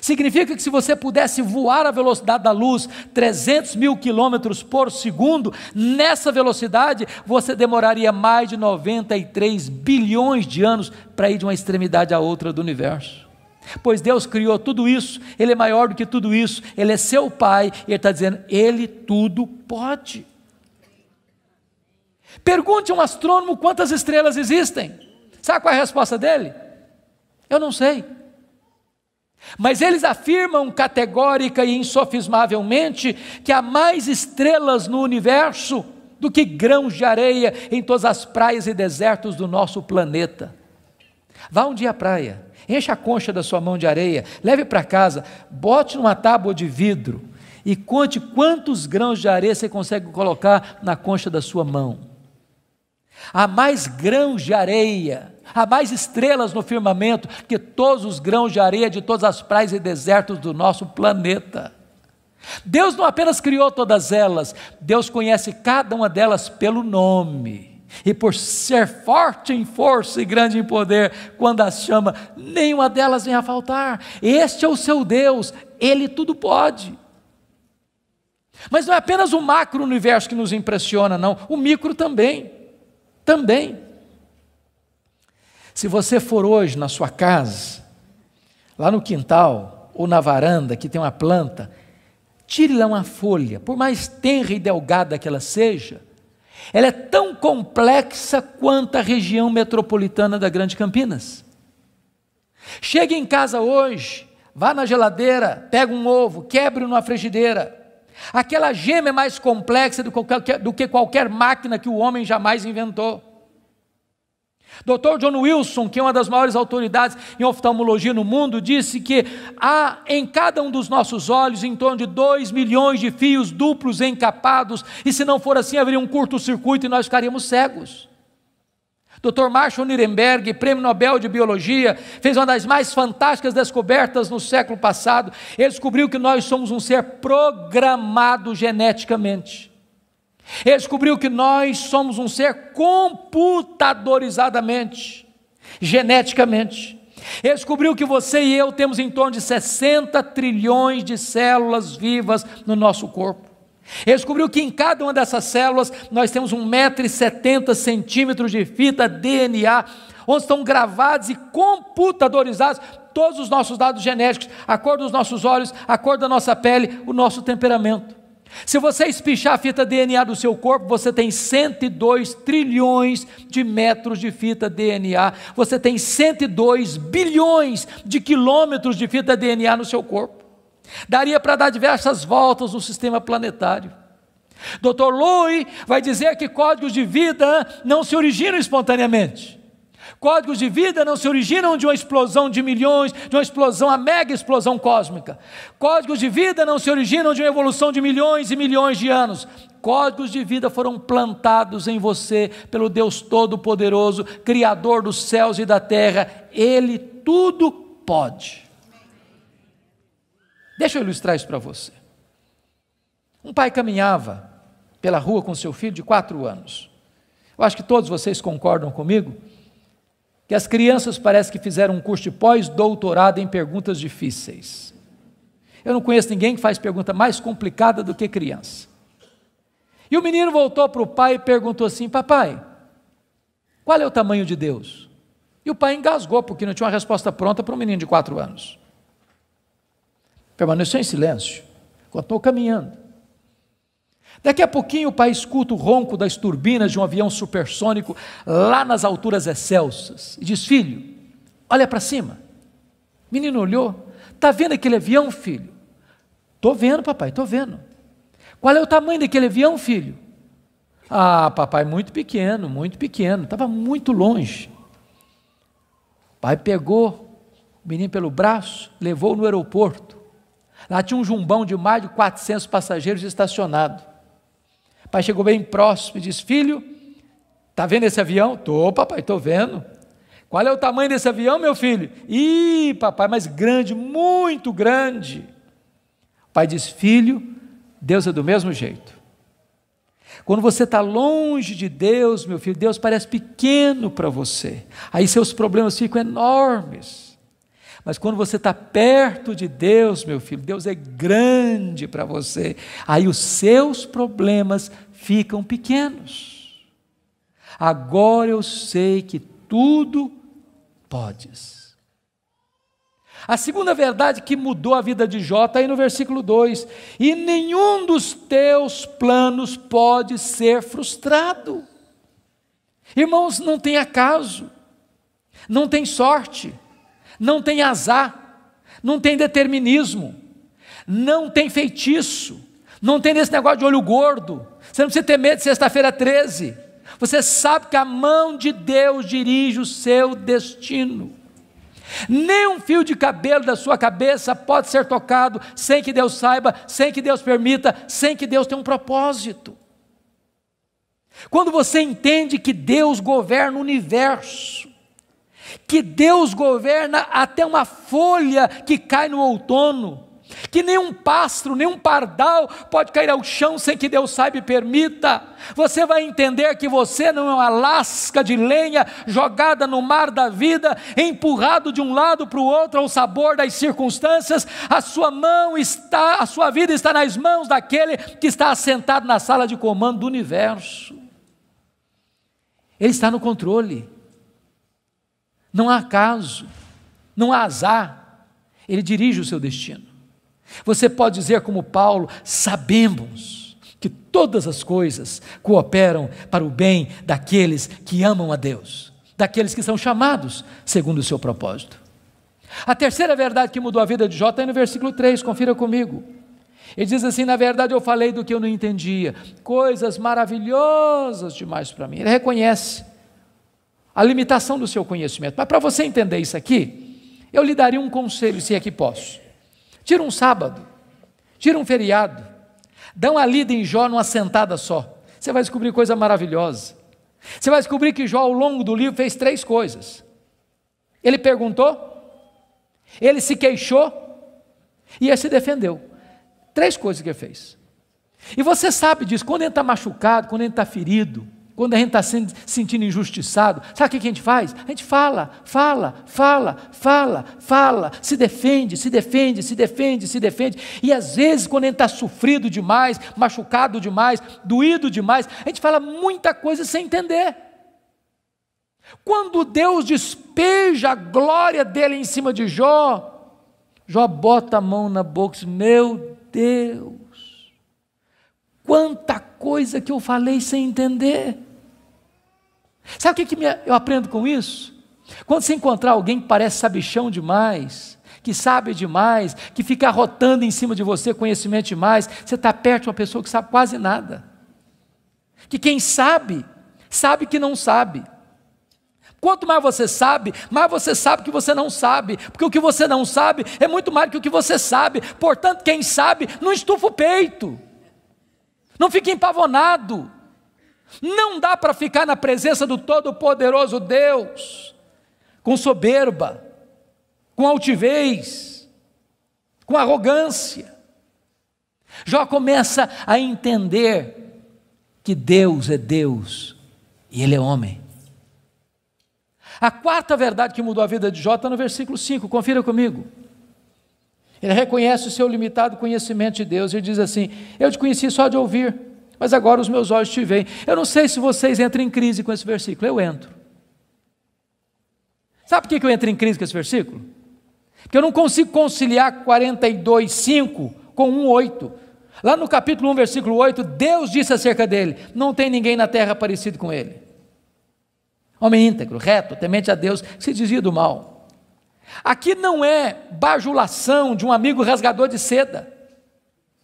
Significa que se você pudesse voar à velocidade da luz, 300 mil quilômetros por segundo, nessa velocidade você demoraria mais de 93 bilhões de anos para ir de uma extremidade à outra do universo. Pois Deus criou tudo isso, Ele é maior do que tudo isso, Ele é seu Pai, e Ele está dizendo, Ele tudo pode. Pergunte a um astrônomo quantas estrelas existem. Sabe qual é a resposta dele? Eu não sei. Mas eles afirmam categórica e insofismavelmente que há mais estrelas no universo do que grãos de areia em todas as praias e desertos do nosso planeta. Vá um dia à praia, encha a concha da sua mão de areia, leve para casa, bote numa tábua de vidro e conte quantos grãos de areia você consegue colocar na concha da sua mão. Há mais grãos de areia, há mais estrelas no firmamento que todos os grãos de areia de todas as praias e desertos do nosso planeta. Deus não apenas criou todas elas, Deus conhece cada uma delas pelo nome, e por ser forte em força e grande em poder, quando as chama, nenhuma delas vem a faltar. Este é o seu Deus, Ele tudo pode. Mas não é apenas o macro-universo que nos impressiona, não, o micro também. Se você for hoje na sua casa, lá no quintal ou na varanda que tem uma planta, tire lá uma folha, por mais tenra e delgada que ela seja, ela é tão complexa quanto a região metropolitana da Grande Campinas. Chegue em casa hoje, vá na geladeira, pega um ovo, quebre numa frigideira. Aquela gema é mais complexa do que qualquer máquina que o homem jamais inventou. Dr. John Wilson, que é uma das maiores autoridades em oftalmologia no mundo, disse que há em cada um dos nossos olhos em torno de 2 milhões de fios duplos encapados, e se não for assim haveria um curto-circuito e nós ficaríamos cegos. Dr. Marshall Nirenberg, prêmio Nobel de Biologia, fez uma das mais fantásticas descobertas no século passado. Ele descobriu que nós somos um ser programado geneticamente. Ele descobriu que nós somos um ser computadorizadamente, geneticamente. Ele descobriu que você e eu temos em torno de 60 trilhões de células vivas no nosso corpo. Ele descobriu que em cada uma dessas células nós temos 1,70 m de fita DNA, onde estão gravados e computadorizados todos os nossos dados genéticos, a cor dos nossos olhos, a cor da nossa pele, o nosso temperamento. Se você espichar a fita DNA do seu corpo, você tem 102 trilhões de metros de fita DNA, você tem 102 bilhões de quilômetros de fita DNA no seu corpo. Daria para dar diversas voltas no sistema planetário. Dr. Lowy vai dizer que códigos de vida não se originam espontaneamente. Códigos de vida não se originam de uma explosão de milhões, de uma explosão, a mega explosão cósmica. Códigos de vida não se originam de uma evolução de milhões e milhões de anos. Códigos de vida foram plantados em você pelo Deus Todo-Poderoso, Criador dos céus e da terra. Ele tudo pode. Deixa eu ilustrar isso para você. Um pai caminhava pela rua com seu filho de 4 anos. Eu acho que todos vocês concordam comigo que as crianças parece que fizeram um curso de pós-doutorado em perguntas difíceis. Eu não conheço ninguém que faz pergunta mais complicada do que criança. E o menino voltou para o pai e perguntou assim: papai, qual é o tamanho de Deus? E o pai engasgou, porque não tinha uma resposta pronta para um menino de 4 anos. Permaneceu em silêncio, continuou caminhando. Daqui a pouquinho o pai escuta o ronco das turbinas de um avião supersônico lá nas alturas excelsas e diz: filho, olha para cima. O menino olhou: está vendo aquele avião, filho? Estou vendo, papai, estou vendo. Qual é o tamanho daquele avião, filho? Ah, papai, muito pequeno, estava muito longe. O pai pegou o menino pelo braço, levou no aeroporto. Lá tinha um jumbão de mais de 400 passageiros estacionado. O pai chegou bem próximo e disse: filho, está vendo esse avião? Estou, papai, estou vendo. Qual é o tamanho desse avião, meu filho? Ih, papai, mas grande, muito grande. O pai disse: filho, Deus é do mesmo jeito. Quando você está longe de Deus, meu filho, Deus parece pequeno para você. Aí seus problemas ficam enormes. Mas quando você está perto de Deus, meu filho, Deus é grande para você. Aí os seus problemas ficam pequenos. Agora eu sei que tudo podes. A segunda verdade que mudou a vida de Jó está aí no versículo 2. E nenhum dos teus planos pode ser frustrado. Irmãos, não tem acaso, não tem sorte, não tem azar, não tem determinismo, não tem feitiço, não tem esse negócio de olho gordo. Você não precisa ter medo de sexta-feira 13. Você sabe que a mão de Deus dirige o seu destino. Nem um fio de cabelo da sua cabeça pode ser tocado sem que Deus saiba, sem que Deus permita, sem que Deus tenha um propósito. Quando você entende que Deus governa o universo, que Deus governa até uma folha que cai no outono, que nenhum pássaro, nenhum pardal pode cair ao chão sem que Deus saiba e permita, você vai entender que você não é uma lasca de lenha jogada no mar da vida, empurrado de um lado para o outro ao sabor das circunstâncias. A sua vida está nas mãos daquele que está assentado na sala de comando do universo. Ele está no controle. Não há acaso, não há azar, ele dirige o seu destino. Você pode dizer como Paulo: sabemos que todas as coisas cooperam para o bem daqueles que amam a Deus, daqueles que são chamados segundo o seu propósito. A terceira verdade que mudou a vida de Jó está aí no versículo 3, confira comigo. Ele diz assim: na verdade eu falei do que eu não entendia, coisas maravilhosas demais para mim. Ele reconhece a limitação do seu conhecimento. Mas para você entender isso aqui, eu lhe daria um conselho, se é que posso. Tira um sábado, tira um feriado, dá uma lida em Jó numa sentada só. Você vai descobrir coisa maravilhosa. Você vai descobrir que Jó, ao longo do livro, fez 3 coisas. Ele perguntou, ele se queixou e ele se defendeu. 3 coisas que ele fez. E você sabe disso, quando a gente está machucado, quando a gente está ferido, quando a gente está se sentindo injustiçado, sabe o que a gente faz? A gente fala, se defende, e às vezes quando a gente está sofrido demais, machucado demais, doído demais, a gente fala muita coisa sem entender. Quando Deus despeja a glória dele em cima de Jó, Jó bota a mão na boca e diz: meu Deus, quanta coisa que eu falei sem entender. Sabe o que eu aprendo com isso? Quando você encontrar alguém que parece sabichão demais, que sabe demais, que fica arrotando em cima de você conhecimento demais. Você está perto de uma pessoa que sabe quase nada. Que quem sabe, sabe que não sabe. Quanto mais você sabe que você não sabe, porque o que você não sabe é muito mais do que o que você sabe. Portanto, quem sabe, não estufa o peito, não fica empavonado. Não dá para ficar na presença do Todo-Poderoso Deus com soberba, com altivez, com arrogância. Jó começa a entender que Deus é Deus e Ele é homem. A quarta verdade que mudou a vida de Jó está no versículo 5, confira comigo. Ele reconhece o seu limitado conhecimento de Deus, ele diz assim: eu te conheci só de ouvir, mas agora os meus olhos te veem. Eu não sei se vocês entram em crise com esse versículo, eu entro. Sabe por que eu entro em crise com esse versículo? Porque eu não consigo conciliar 42:5 com 1:8. Lá no capítulo 1, versículo 8, Deus disse acerca dele: não tem ninguém na terra parecido com ele. Homem íntegro, reto, temente a Deus, que se desvia do mal. Aqui não é bajulação de um amigo rasgador de seda.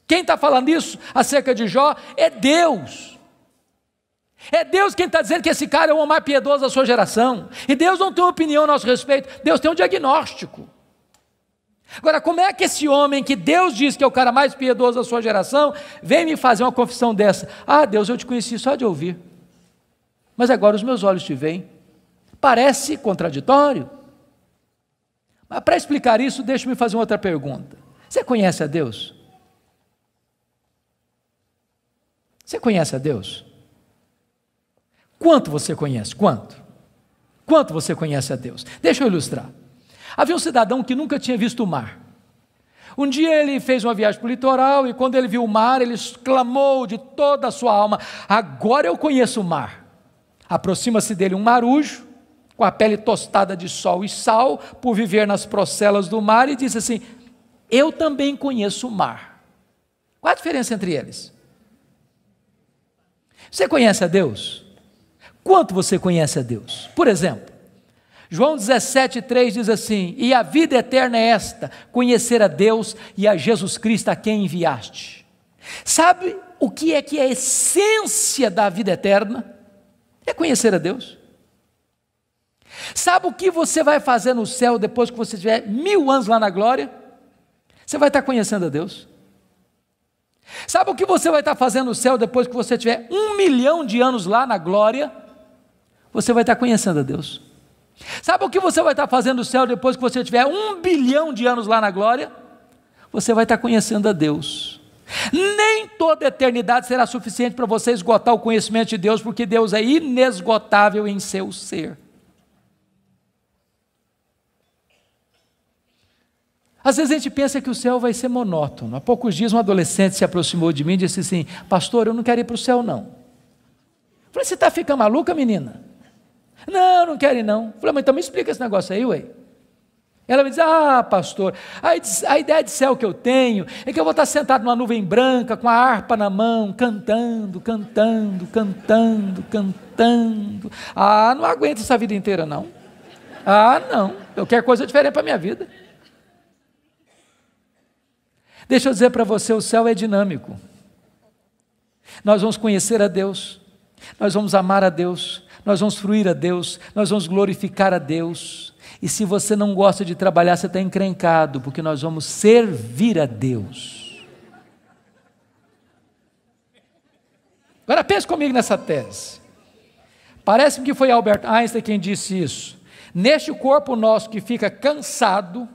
Quem está falando isso acerca de Jó é Deus. É Deus quem está dizendo que esse cara é o homem mais piedoso da sua geração. E Deus não tem uma opinião a nosso respeito, Deus tem um diagnóstico. Agora, como é que esse homem que Deus diz que é o cara mais piedoso da sua geração, vem me fazer uma confissão dessa? Ah, Deus, eu te conheci só de ouvir, mas agora os meus olhos te veem. Parece contraditório. Mas para explicar isso, deixe-me fazer uma outra pergunta. Você conhece a Deus? Você conhece a Deus? Quanto você conhece? Quanto? Quanto você conhece a Deus? Deixa eu ilustrar. Havia um cidadão que nunca tinha visto o mar. Um dia ele fez uma viagem para o litoral e quando ele viu o mar, ele exclamou de toda a sua alma: agora eu conheço o mar. Aproxima-se dele um marujo, com a pele tostada de sol e sal, por viver nas procelas do mar, e disse assim: eu também conheço o mar. Qual a diferença entre eles? Você conhece a Deus? Quanto você conhece a Deus? Por exemplo, João 17,3 diz assim: e a vida eterna é esta, conhecer a Deus e a Jesus Cristo a quem enviaste. Sabe o que é a essência da vida eterna? É conhecer a Deus. Sabe o que você vai fazer no céu depois que você tiver 1000 anos lá na glória? Você vai estar conhecendo a Deus. Sabe o que você vai estar fazendo no céu depois que você tiver 1 milhão de anos lá na glória? Você vai estar conhecendo a Deus. Sabe o que você vai estar fazendo no céu depois que você tiver 1 bilhão de anos lá na glória? Você vai estar conhecendo a Deus. Nem toda a eternidade será suficiente para você esgotar o conhecimento de Deus, porque Deus é inesgotável em seu ser. Às vezes a gente pensa que o céu vai ser monótono. Há poucos dias um adolescente se aproximou de mim e disse assim: pastor, eu não quero ir para o céu não. Eu falei: você está ficando maluca, menina? Não, não quero ir não. Eu falei: mas então me explica esse negócio aí, ué. Ela me diz: ah, pastor, a ideia de céu que eu tenho é que eu vou estar sentado numa nuvem branca, com a harpa na mão, cantando, cantando, cantando, cantando. Ah, não aguento essa vida inteira não. Ah, não, eu quero coisa diferente para a minha vida. Deixa eu dizer para você, o céu é dinâmico. Nós vamos conhecer a Deus, nós vamos amar a Deus, nós vamos fruir a Deus, nós vamos glorificar a Deus. E se você não gosta de trabalhar, você está encrencado, porque nós vamos servir a Deus. Agora pense comigo nessa tese. Parece-me que foi Albert Einstein quem disse isso. Neste corpo nosso que fica cansado,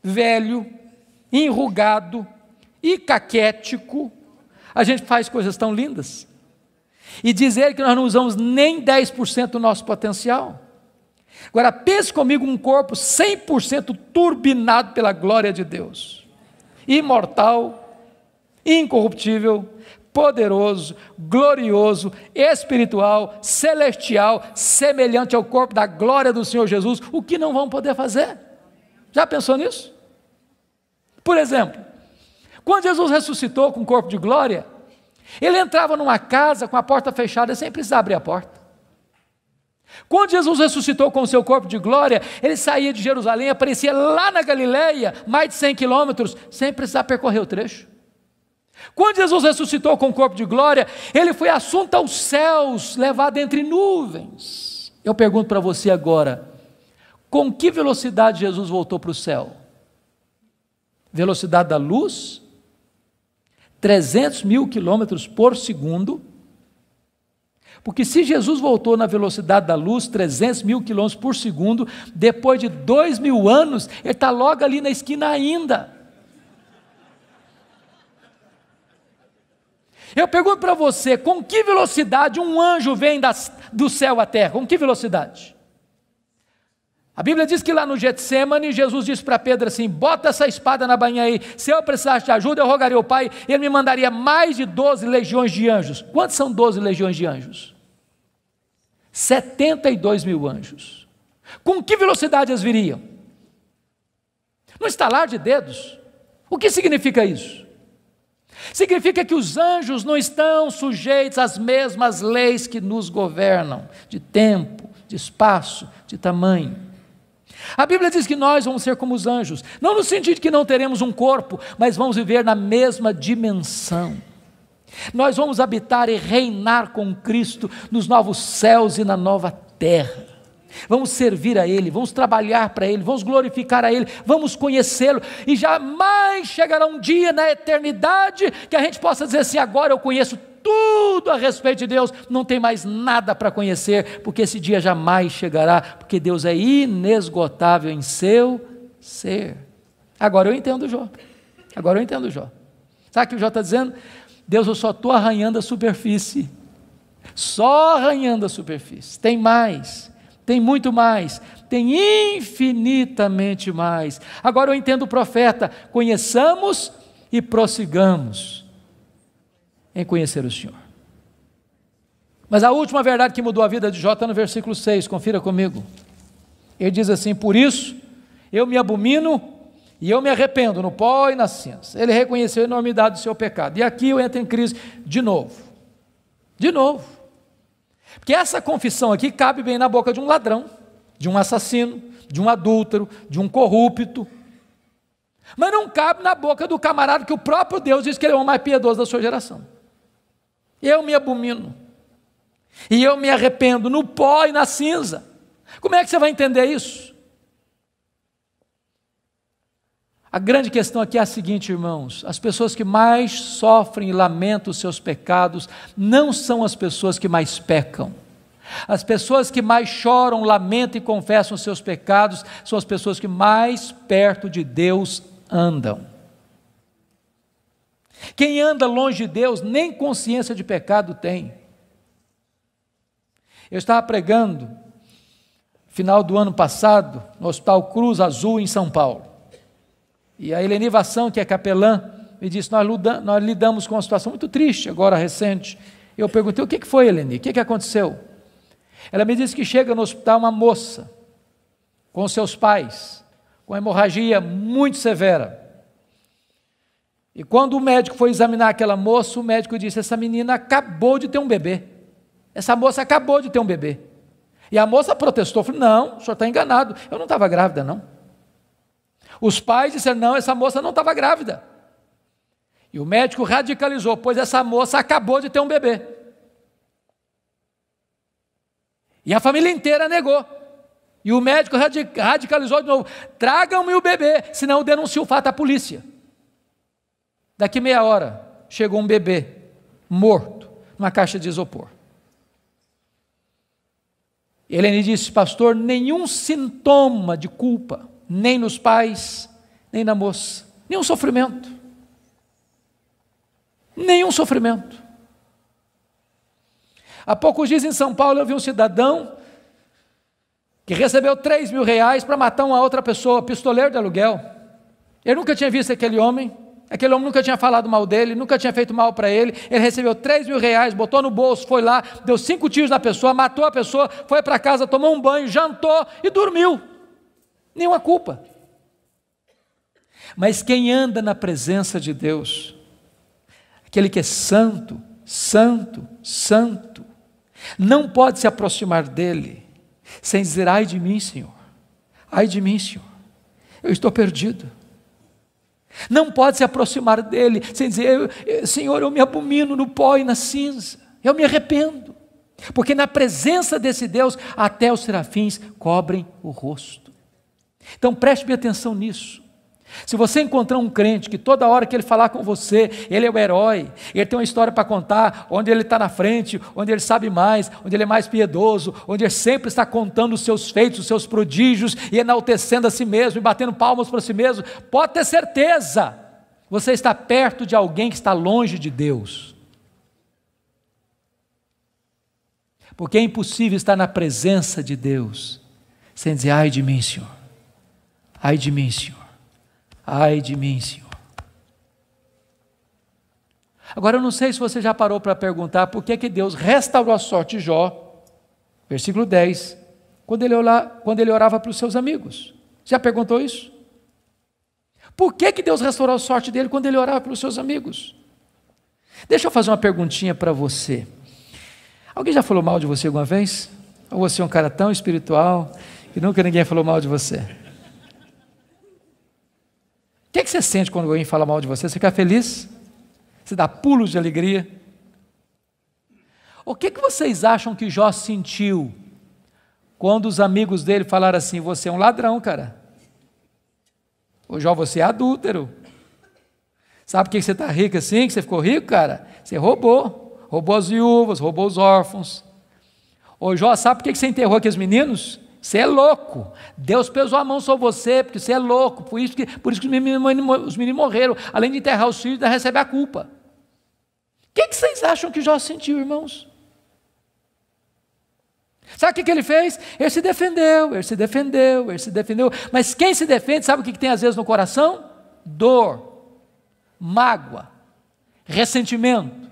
velho, enrugado e caquético, a gente faz coisas tão lindas. E dizer que nós não usamos nem 10% do nosso potencial. Agora pense comigo um corpo 100% turbinado pela glória de Deus. Imortal, incorruptível, poderoso, glorioso, espiritual, celestial, semelhante ao corpo da glória do Senhor Jesus. O que não vamos poder fazer? Já pensou nisso? Por exemplo, quando Jesus ressuscitou com o corpo de glória, ele entrava numa casa com a porta fechada sem precisar abrir a porta. Quando Jesus ressuscitou com o seu corpo de glória, ele saía de Jerusalém, aparecia lá na Galileia, mais de 100 quilômetros, sem precisar percorrer o trecho. Quando Jesus ressuscitou com o corpo de glória, ele foi assunto aos céus, levado entre nuvens. Eu pergunto para você agora, com que velocidade Jesus voltou para o céu? Velocidade da luz? 300 mil quilômetros por segundo. Porque se Jesus voltou na velocidade da luz, 300 mil quilômetros por segundo, depois de 2000 anos, ele está logo ali na esquina ainda. Eu pergunto para você, com que velocidade um anjo vem do céu à terra? Com que velocidade? A Bíblia diz que lá no Getsêmani, Jesus disse para Pedro assim, bota essa espada na bainha aí, se eu precisasse de ajuda, eu rogaria ao Pai, ele me mandaria mais de 12 legiões de anjos. Quantos são 12 legiões de anjos? 72 mil anjos. Com que velocidade eles viriam? No estalar de dedos. O que significa isso? Significa que os anjos não estão sujeitos às mesmas leis que nos governam, de tempo, de espaço, de tamanho. A Bíblia diz que nós vamos ser como os anjos, não no sentido de que não teremos um corpo, mas vamos viver na mesma dimensão. Nós vamos habitar e reinar com Cristo nos novos céus e na nova terra. Vamos servir a Ele, vamos trabalhar para Ele, vamos glorificar a Ele, vamos conhecê-lo, e jamais chegará um dia na eternidade que a gente possa dizer assim, agora eu conheço tudo a respeito de Deus, não tem mais nada para conhecer, porque esse dia jamais chegará, porque Deus é inesgotável em seu ser. Agora eu entendo Jó, sabe o que o Jó está dizendo? Deus, eu só estou arranhando a superfície, só arranhando a superfície, tem mais, tem muito mais, tem infinitamente mais. Agora eu entendo o profeta, conheçamos e prossigamos em conhecer o Senhor. Mas a última verdade que mudou a vida de Jó está no versículo 6, confira comigo. Ele diz assim, por isso eu me abomino e eu me arrependo no pó e na cinza. Ele reconheceu a enormidade do seu pecado. E aqui eu entro em crise de novo. Porque essa confissão aqui cabe bem na boca de um ladrão, de um assassino, de um adúltero, de um corrupto. Mas não cabe na boca do camarada que o próprio Deus diz que ele é o mais piedoso da sua geração. Eu me abomino. E eu me arrependo no pó e na cinza. Como é que você vai entender isso? A grande questão aqui é a seguinte, irmãos, as pessoas que mais sofrem e lamentam os seus pecados não são as pessoas que mais pecam. As pessoas que mais choram, lamentam e confessam os seus pecados são as pessoas que mais perto de Deus andam. Quem anda longe de Deus nem consciência de pecado tem. Eu estava pregando final do ano passado no Hospital Cruz Azul em São Paulo. E a Eleni Vassão, que é capelã, me disse, nós lidamos com uma situação muito triste, agora recente. Eu perguntei, o que foi, Eleni? O que aconteceu? Ela me disse que chega no hospital uma moça, com seus pais, com hemorragia muito severa. E quando o médico foi examinar aquela moça, o médico disse, essa menina acabou de ter um bebê. Essa moça acabou de ter um bebê. E a moça protestou, falou, não, o senhor está enganado, eu não estava grávida, não. Os pais disseram, não, essa moça não estava grávida. E o médico radicalizou, pois essa moça acabou de ter um bebê. E a família inteira negou. E o médico radicalizou de novo, tragam-me o bebê, senão eu denuncio o fato à polícia. Daqui meia hora, chegou um bebê morto, numa caixa de isopor. Helene disse, pastor, nenhum sintoma de culpa, nem nos pais, nem na moça, nenhum sofrimento. Há poucos dias em São Paulo eu vi um cidadão que recebeu 3 mil reais para matar uma outra pessoa, pistoleiro de aluguel. Eu nunca tinha visto aquele homem nunca tinha falado mal dele, nunca tinha feito mal para ele. Ele recebeu 3 mil reais, botou no bolso, foi lá, deu 5 tiros na pessoa, matou a pessoa, foi para casa, tomou um banho, jantou e dormiu. Nenhuma culpa. Mas quem anda na presença de Deus, aquele que é santo, santo, santo, não pode se aproximar dele sem dizer: ai de mim, Senhor, ai de mim, Senhor, eu estou perdido. Não pode se aproximar dele sem dizer: Senhor, eu me abomino no pó e na cinza, eu me arrependo, porque na presença desse Deus até os serafins cobrem o rosto. Então preste bem atenção nisso. Se você encontrar um crente que toda hora que ele falar com você, ele é o herói, ele tem uma história para contar, onde ele está na frente, onde ele sabe mais, onde ele é mais piedoso, onde ele sempre está contando os seus feitos, os seus prodígios, e enaltecendo a si mesmo, e batendo palmas para si mesmo, pode ter certeza, você está perto de alguém que está longe de Deus. Porque é impossível estar na presença de Deus sem dizer: ai de mim, Senhor, ai de mim, Senhor, ai de mim, Senhor. Agora eu não sei se você já parou para perguntar por que Deus restaurou a sorte de Jó, versículo 10, quando ele orava para os seus amigos. Já perguntou isso? Por que Deus restaurou a sorte dele quando ele orava pelos seus amigos? Deixa eu fazer uma perguntinha para você. Alguém já falou mal de você alguma vez? Ou você é um cara tão espiritual que nunca ninguém falou mal de você? O que você sente quando alguém fala mal de você? Você fica feliz? Você dá pulos de alegria? O que vocês acham que Jó sentiu quando os amigos dele falaram assim: você é um ladrão, cara? Ô Jó, você é adúltero. Sabe por que você está rico assim, que você ficou rico, cara? Você roubou as viúvas, roubou os órfãos. Ô Jó, sabe por que você enterrou aqueles meninos? Você é louco, Deus pesou a mão sobre você, porque você é louco, por isso que os meninos morreram, além de enterrar os filhos, ainda recebe a culpa. O que vocês acham que Jó sentiu, irmãos? Sabe o que ele fez? Ele se defendeu, mas quem se defende, sabe o que tem às vezes no coração? Dor, mágoa, ressentimento.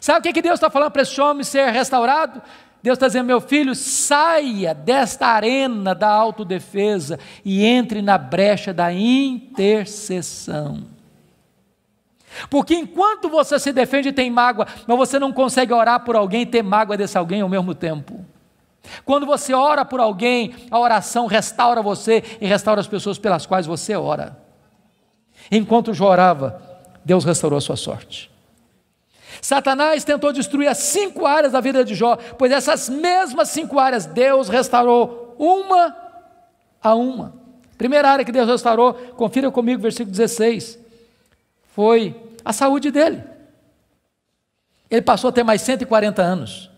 Sabe o que Deus está falando para esse homem ser restaurado? Deus está dizendo: meu filho, saia desta arena da autodefesa e entre na brecha da intercessão. Porque enquanto você se defende e tem mágoa, mas você não consegue orar por alguém e ter mágoa desse alguém ao mesmo tempo. Quando você ora por alguém, a oração restaura você e restaura as pessoas pelas quais você ora. Enquanto Jó orava, Deus restaurou a sua sorte. Satanás tentou destruir as 5 áreas da vida de Jó, pois essas mesmas 5 áreas Deus restaurou uma a uma. Primeira área que Deus restaurou, confira comigo, versículo 16, foi a saúde dele. Ele passou a ter mais 140 anos.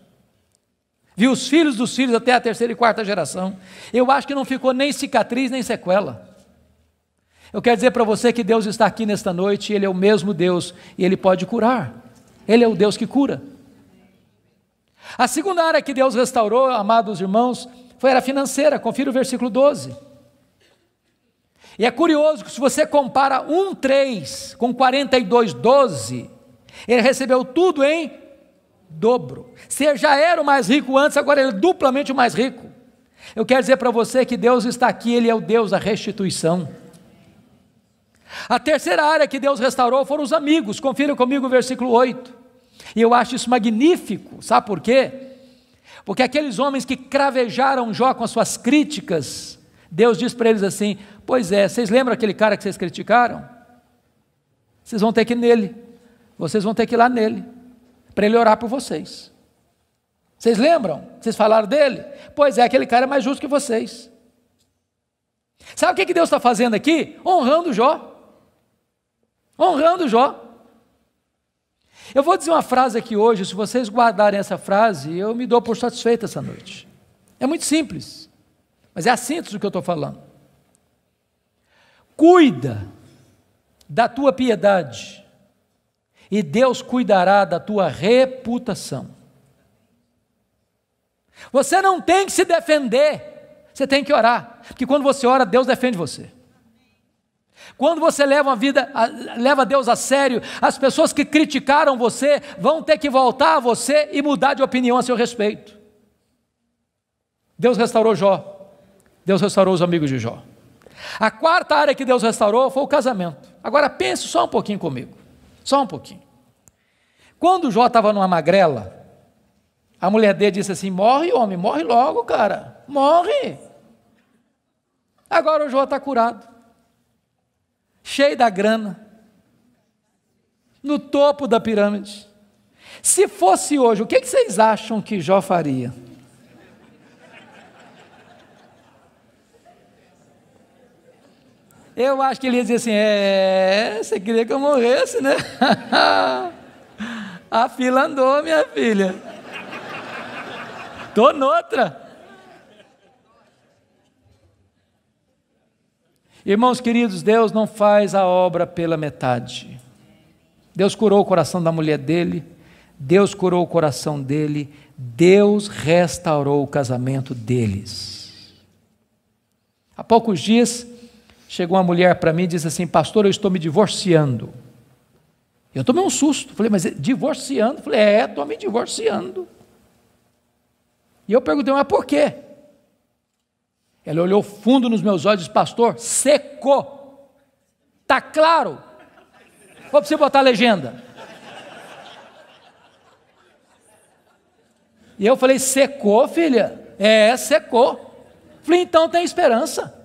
Viu os filhos dos filhos até a 3ª e 4ª geração. Eu acho que não ficou nem cicatriz, nem sequela. Eu quero dizer para você que Deus está aqui nesta noite, Ele é o mesmo Deus, e Ele pode curar. Ele é o Deus que cura. A segunda área que Deus restaurou, amados irmãos, foi a área financeira. Confira o versículo 12. E é curioso que se você compara 1:3 com 42:12, ele recebeu tudo em dobro. Se já era o mais rico antes, agora ele é duplamente o mais rico. Eu quero dizer para você que Deus está aqui, Ele é o Deus da restituição. A terceira área que Deus restaurou foram os amigos. Confira comigo o versículo 8. E eu acho isso magnífico, sabe por quê? Porque aqueles homens que cravejaram Jó com as suas críticas, Deus diz para eles assim: pois é, vocês lembram aquele cara que vocês criticaram? Vocês vão ter que ir nele, vocês vão ter que ir lá nele, para ele orar por vocês. Vocês lembram? Vocês falaram dele? Pois é, aquele cara é mais justo que vocês. Sabe o que Deus está fazendo aqui? Honrando Jó. Honrando Jó. Eu vou dizer uma frase aqui hoje, se vocês guardarem essa frase, eu me dou por satisfeito essa noite. É muito simples, mas é a síntese do que eu estou falando. Cuida da tua piedade, e Deus cuidará da tua reputação. Você não tem que se defender, você tem que orar, porque quando você ora, Deus defende você. Quando você leva Deus a sério, as pessoas que criticaram você vão ter que voltar a você e mudar de opinião a seu respeito. Deus restaurou Jó, Deus restaurou os amigos de Jó. A quarta área que Deus restaurou foi o casamento. Agora pense só um pouquinho comigo, só um pouquinho. Quando Jó estava numa magrela, a mulher dele disse assim: morre homem, morre logo cara, Morre. Agora o Jó está curado, cheio da grana, no topo da pirâmide. Se fosse hoje, o que vocês acham que Jó faria? Eu acho que ele ia dizer assim, você queria que eu morresse, né? A fila andou, minha filha. Estou noutra. Irmãos queridos, Deus não faz a obra pela metade. Deus curou o coração da mulher dele, Deus curou o coração dele, Deus restaurou o casamento deles. Há poucos dias, chegou uma mulher para mim e disse assim, pastor, eu estou me divorciando. Eu tomei um susto, falei, mas divorciando? Falei, estou me divorciando. E eu perguntei, mas por quê? Ela olhou fundo nos meus olhos e disse, pastor, secou. Está claro? Vou você botar a legenda. E eu falei, secou, filha? Secou. Falei, então tem esperança.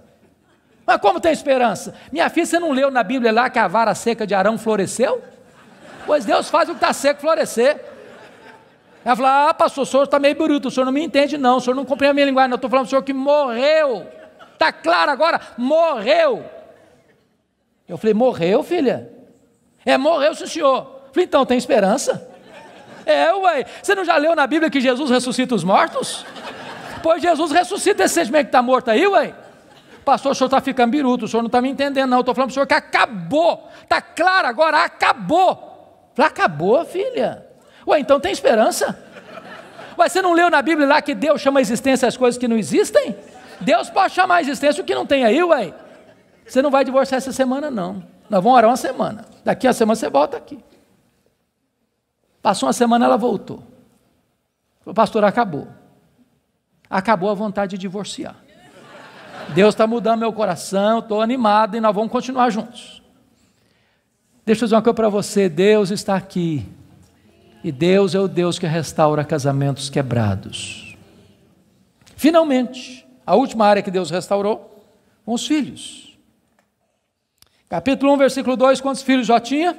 Mas como tem esperança? Minha filha, você não leu na Bíblia lá que a vara seca de Arão floresceu? Pois Deus faz o que está seco florescer. Ela falou, pastor, o senhor está meio bruto, o senhor não me entende não, o senhor não compreende a minha linguagem, não, eu estou falando do senhor que morreu. Está claro agora? Morreu. Eu falei, morreu, filha? Morreu, sim, senhor. Eu falei, então tem esperança? Ué, você não já leu na Bíblia que Jesus ressuscita os mortos? Pois Jesus ressuscita esse sentimento que está morto aí, ué. Pastor, o senhor está ficando biruto, o senhor não está me entendendo não, eu estou falando para o senhor que acabou, está claro agora, acabou. Eu falei, acabou, filha? Ué, então tem esperança? Ué, você não leu na Bíblia lá que Deus chama a existência as coisas que não existem? Deus pode chamar a existência o que não tem aí, ué. Você não vai divorciar essa semana não, nós vamos orar uma semana, daqui a semana você volta aqui. Passou uma semana, ela voltou. Falou, pastor, acabou a vontade de divorciar. Deus está mudando meu coração, estou animado e nós vamos continuar juntos. Deixa eu dizer uma coisa para você, Deus está aqui. E Deus é o Deus que restaura casamentos quebrados. Finalmente, a última área que Deus restaurou, com os filhos. Capítulo 1, versículo 2, quantos filhos Jó tinha?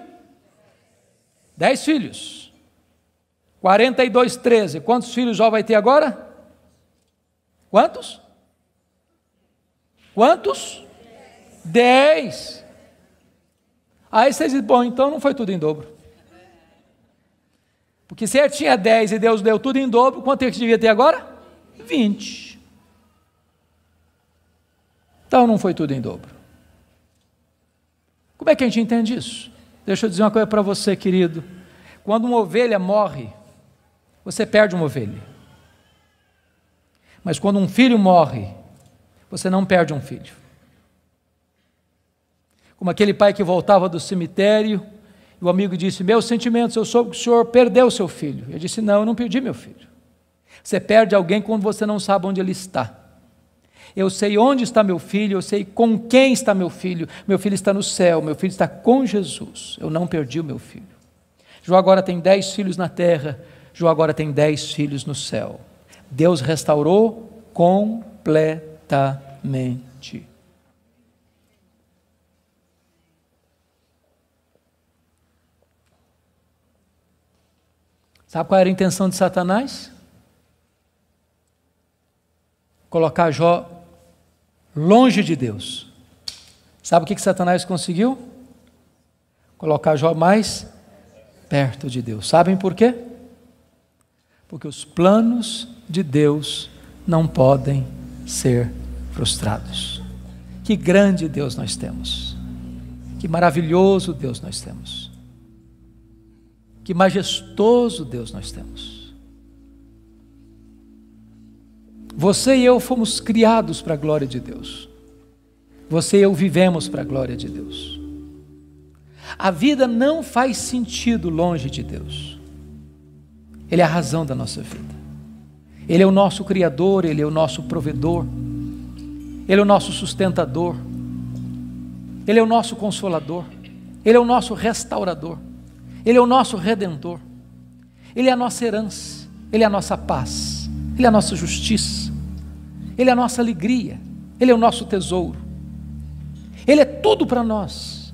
10 filhos. 42, 13. Quantos filhos Jó vai ter agora? Quantos? 10. Aí vocês dizem, bom, então não foi tudo em dobro. Porque se ele tinha 10 e Deus deu tudo em dobro, quanto é que devia ter agora? 20. Então não foi tudo em dobro. Como é que a gente entende isso? Deixa eu dizer uma coisa para você, querido. Quando uma ovelha morre, você perde uma ovelha. Mas quando um filho morre, você não perde um filho. Como aquele pai que voltava do cemitério, e o amigo disse, meus sentimentos, eu soube que o senhor perdeu seu filho. Eu disse, não, eu não perdi meu filho. Você perde alguém quando você não sabe onde ele está. Eu sei onde está meu filho, eu sei com quem está meu filho está no céu, meu filho está com Jesus, eu não perdi o meu filho. Jó agora tem 10 filhos na terra, Jó agora tem 10 filhos no céu. Deus restaurou completamente. Sabe qual era a intenção de Satanás? Colocar Jó longe de Deus. Sabe o que Satanás conseguiu? Colocar Jó mais perto de Deus. Sabem por quê? Porque os planos de Deus não podem ser frustrados. Que grande Deus nós temos. Que maravilhoso Deus nós temos. Que majestoso Deus nós temos. Você e eu fomos criados para a glória de Deus. Você e eu vivemos para a glória de Deus. A vida não faz sentido longe de Deus. Ele é a razão da nossa vida. Ele é o nosso Criador, Ele é o nosso provedor, Ele é o nosso sustentador, Ele é o nosso consolador, Ele é o nosso restaurador, Ele é o nosso redentor, Ele é a nossa herança, Ele é a nossa paz, Ele é a nossa justiça, Ele é a nossa alegria, Ele é o nosso tesouro, Ele é tudo para nós.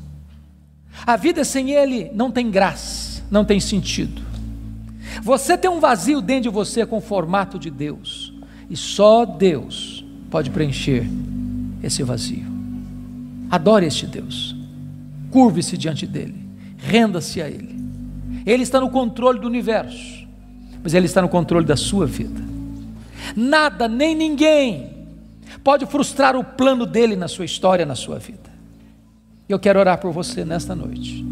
A vida sem Ele não tem graça, não tem sentido. Você tem um vazio dentro de você com o formato de Deus, e só Deus pode preencher esse vazio. Adore este Deus, curve-se diante dEle, renda-se a Ele. Ele está no controle do universo, mas Ele está no controle da sua vida. Nada, nem ninguém pode frustrar o plano dEle na sua história, na sua vida. Eu quero orar por você nesta noite.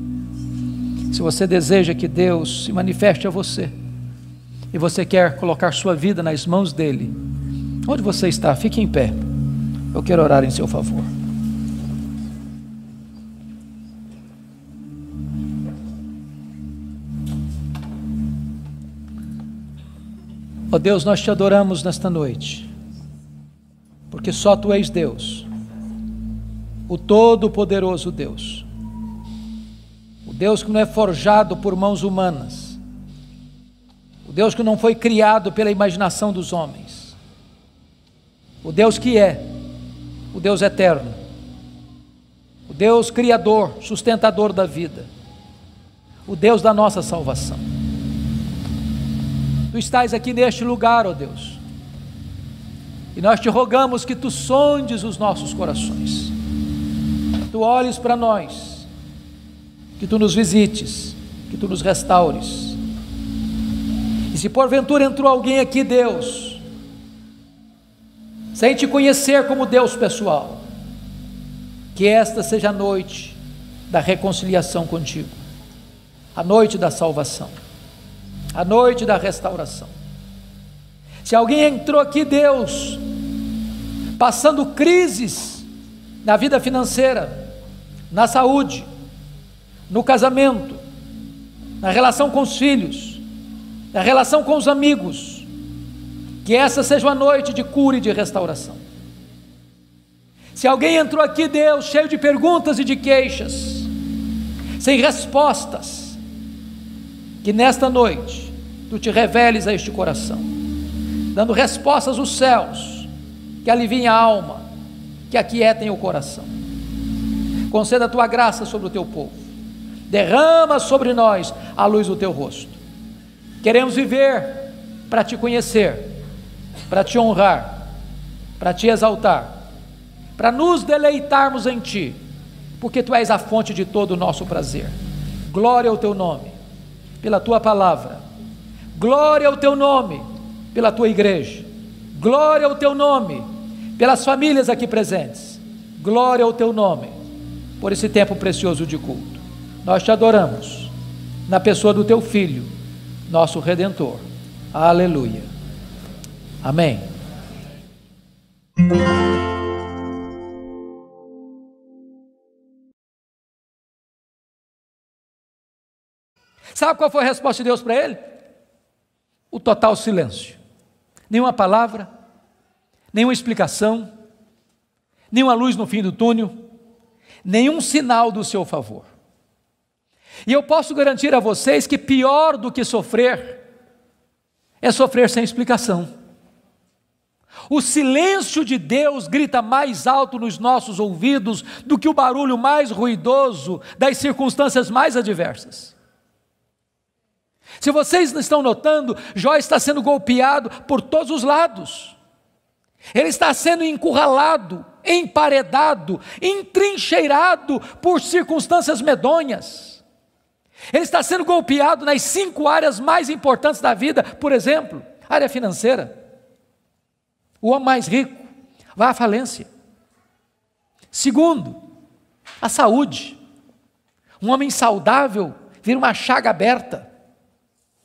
Se você deseja que Deus se manifeste a você, e você quer colocar sua vida nas mãos dEle, onde você está, fique em pé. Eu quero orar em seu favor. Ó Deus, nós te adoramos nesta noite, porque só Tu és Deus, o Todo-Poderoso Deus, o Deus que não é forjado por mãos humanas, o Deus que não foi criado pela imaginação dos homens, o Deus que é, o Deus eterno, o Deus criador, sustentador da vida, o Deus da nossa salvação. Tu estás aqui neste lugar, ó Deus, e nós te rogamos que Tu sondes os nossos corações, que Tu olhes para nós, que Tu nos visites, que Tu nos restaures. E se porventura entrou alguém aqui, Deus, sem Te conhecer como Deus pessoal, que esta seja a noite da reconciliação contigo, a noite da salvação, a noite da restauração. Se alguém entrou aqui, Deus, passando crises na vida financeira, na saúde, no casamento, na relação com os filhos, na relação com os amigos, que essa seja uma noite de cura e de restauração. Se alguém entrou aqui, Deus, cheio de perguntas e de queixas, sem respostas, que nesta noite Tu te reveles a este coração, dando respostas aos céus, que aliviem a alma, que aquietem o coração. Conceda a Tua graça sobre o Teu povo, derrama sobre nós a luz do Teu rosto. Queremos viver para Te conhecer, para Te honrar, para Te exaltar, para nos deleitarmos em Ti, porque Tu és a fonte de todo o nosso prazer. Glória ao Teu nome, pela Tua palavra, glória ao Teu nome, pela Tua igreja, glória ao Teu nome, pelas famílias aqui presentes, glória ao Teu nome, por esse tempo precioso de culto. Nós Te adoramos, na pessoa do Teu Filho, nosso Redentor. Aleluia. Amém. Sabe qual foi a resposta de Deus para ele? O total silêncio. Nenhuma palavra, nenhuma explicação, nenhuma luz no fim do túnel, nenhum sinal do seu favor. E eu posso garantir a vocês que pior do que sofrer é sofrer sem explicação. O silêncio de Deus grita mais alto nos nossos ouvidos do que o barulho mais ruidoso das circunstâncias mais adversas. Se vocês não estão notando, Jó está sendo golpeado por todos os lados. Ele está sendo encurralado, emparedado, entrincheirado por circunstâncias medonhas. Ele está sendo golpeado nas 5 áreas mais importantes da vida. Por exemplo, área financeira. O homem mais rico vai à falência. Segundo, a saúde. Um homem saudável vira uma chaga aberta.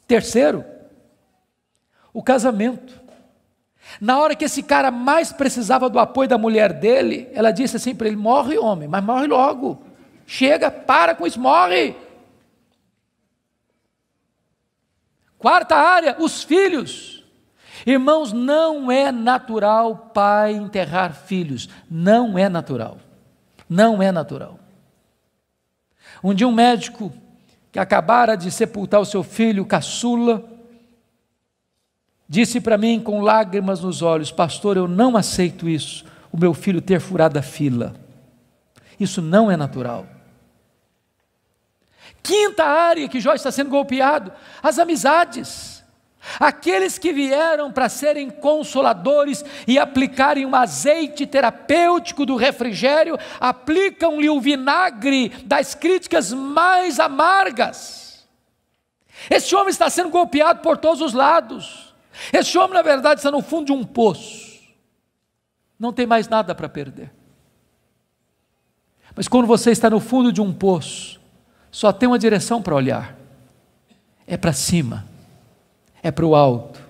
Terceiro, o casamento. Na hora que esse cara mais precisava do apoio da mulher dele, ela disse assim para ele: morre, homem, mas morre logo. Chega, para com isso, morre. Quarta área, os filhos. Irmãos, não é natural pai enterrar filhos. Não é natural. Não é natural. Um dia um médico que acabara de sepultar o seu filho caçula, disse para mim com lágrimas nos olhos: pastor, eu não aceito isso, o meu filho ter furado a fila. Isso não é natural. Quinta área que Jó está sendo golpeado: as amizades. Aqueles que vieram para serem consoladores e aplicarem um azeite terapêutico do refrigério, aplicam-lhe o vinagre das críticas mais amargas. Esse homem está sendo golpeado por todos os lados. Esse homem, na verdade, está no fundo de um poço. Não tem mais nada para perder. Mas quando você está no fundo de um poço, só tem uma direção para olhar: é para cima, é para o alto,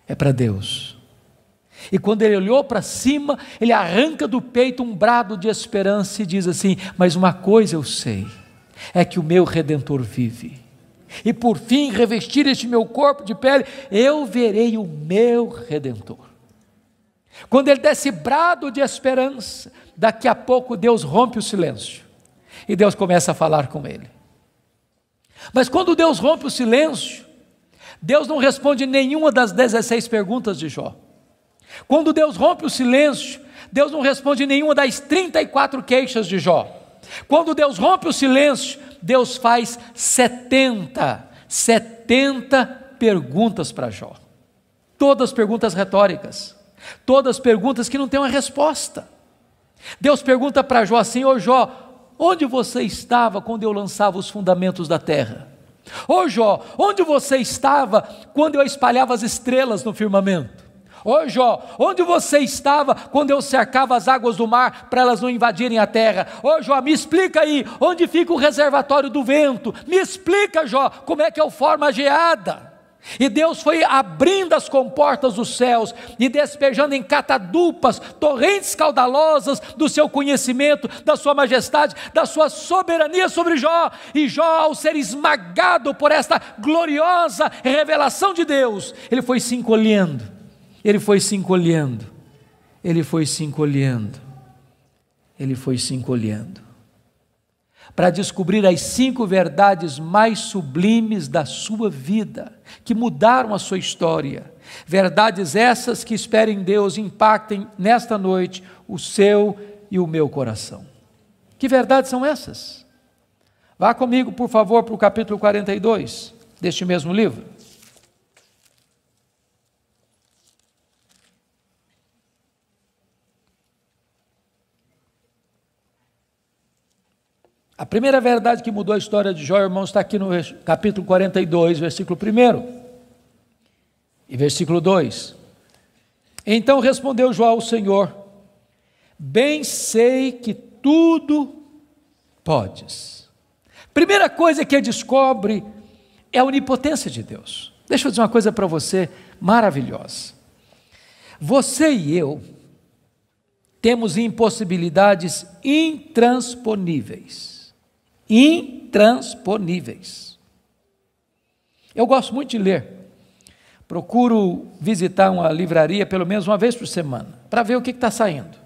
é para Deus. E quando ele olhou para cima, ele arranca do peito um brado de esperança e diz assim: mas uma coisa eu sei, é que o meu Redentor vive, e por fim revestir este meu corpo de pele, eu verei o meu Redentor. Quando ele dá esse brado de esperança, daqui a pouco Deus rompe o silêncio, e Deus começa a falar com ele. Mas quando Deus rompe o silêncio, Deus não responde nenhuma das 16 perguntas de Jó. Quando Deus rompe o silêncio, Deus não responde nenhuma das 34 queixas de Jó. Quando Deus rompe o silêncio, Deus faz 70 perguntas para Jó. Todas perguntas retóricas, todas perguntas que não têm uma resposta. Deus pergunta para Jó assim: ô Jó, onde você estava quando eu lançava os fundamentos da terra? Ô Jó, onde você estava quando eu espalhava as estrelas no firmamento? Ô Jó, onde você estava quando eu cercava as águas do mar para elas não invadirem a terra? Ô Jó, me explica aí, onde fica o reservatório do vento? Me explica, Jó, como é que eu formo a geada? E Deus foi abrindo as comportas dos céus e despejando em catadupas, torrentes caudalosas do seu conhecimento, da sua majestade, da sua soberania sobre Jó. E Jó, ao ser esmagado por esta gloriosa revelação de Deus, ele foi se encolhendo, ele foi se encolhendo, ele foi se encolhendo, ele foi se encolhendo, para descobrir as 5 verdades mais sublimes da sua vida, que mudaram a sua história. Verdades essas que, espero em Deus, impactem nesta noite o seu e o meu coração. Que verdades são essas? Vá comigo, por favor, para o capítulo 42 deste mesmo livro. A primeira verdade que mudou a história de Jó, irmãos, está aqui no capítulo 42, versículo 1 e versículo 2. Então respondeu Jó ao Senhor: bem sei que tudo podes. Primeira coisa que ele descobre é a onipotência de Deus. Deixa eu dizer uma coisa para você maravilhosa. Você e eu temos impossibilidades intransponíveis. Intransponíveis. Eu gosto muito de ler. Procuro visitar uma livraria pelo menos uma vez por semana, para ver o que está saindo.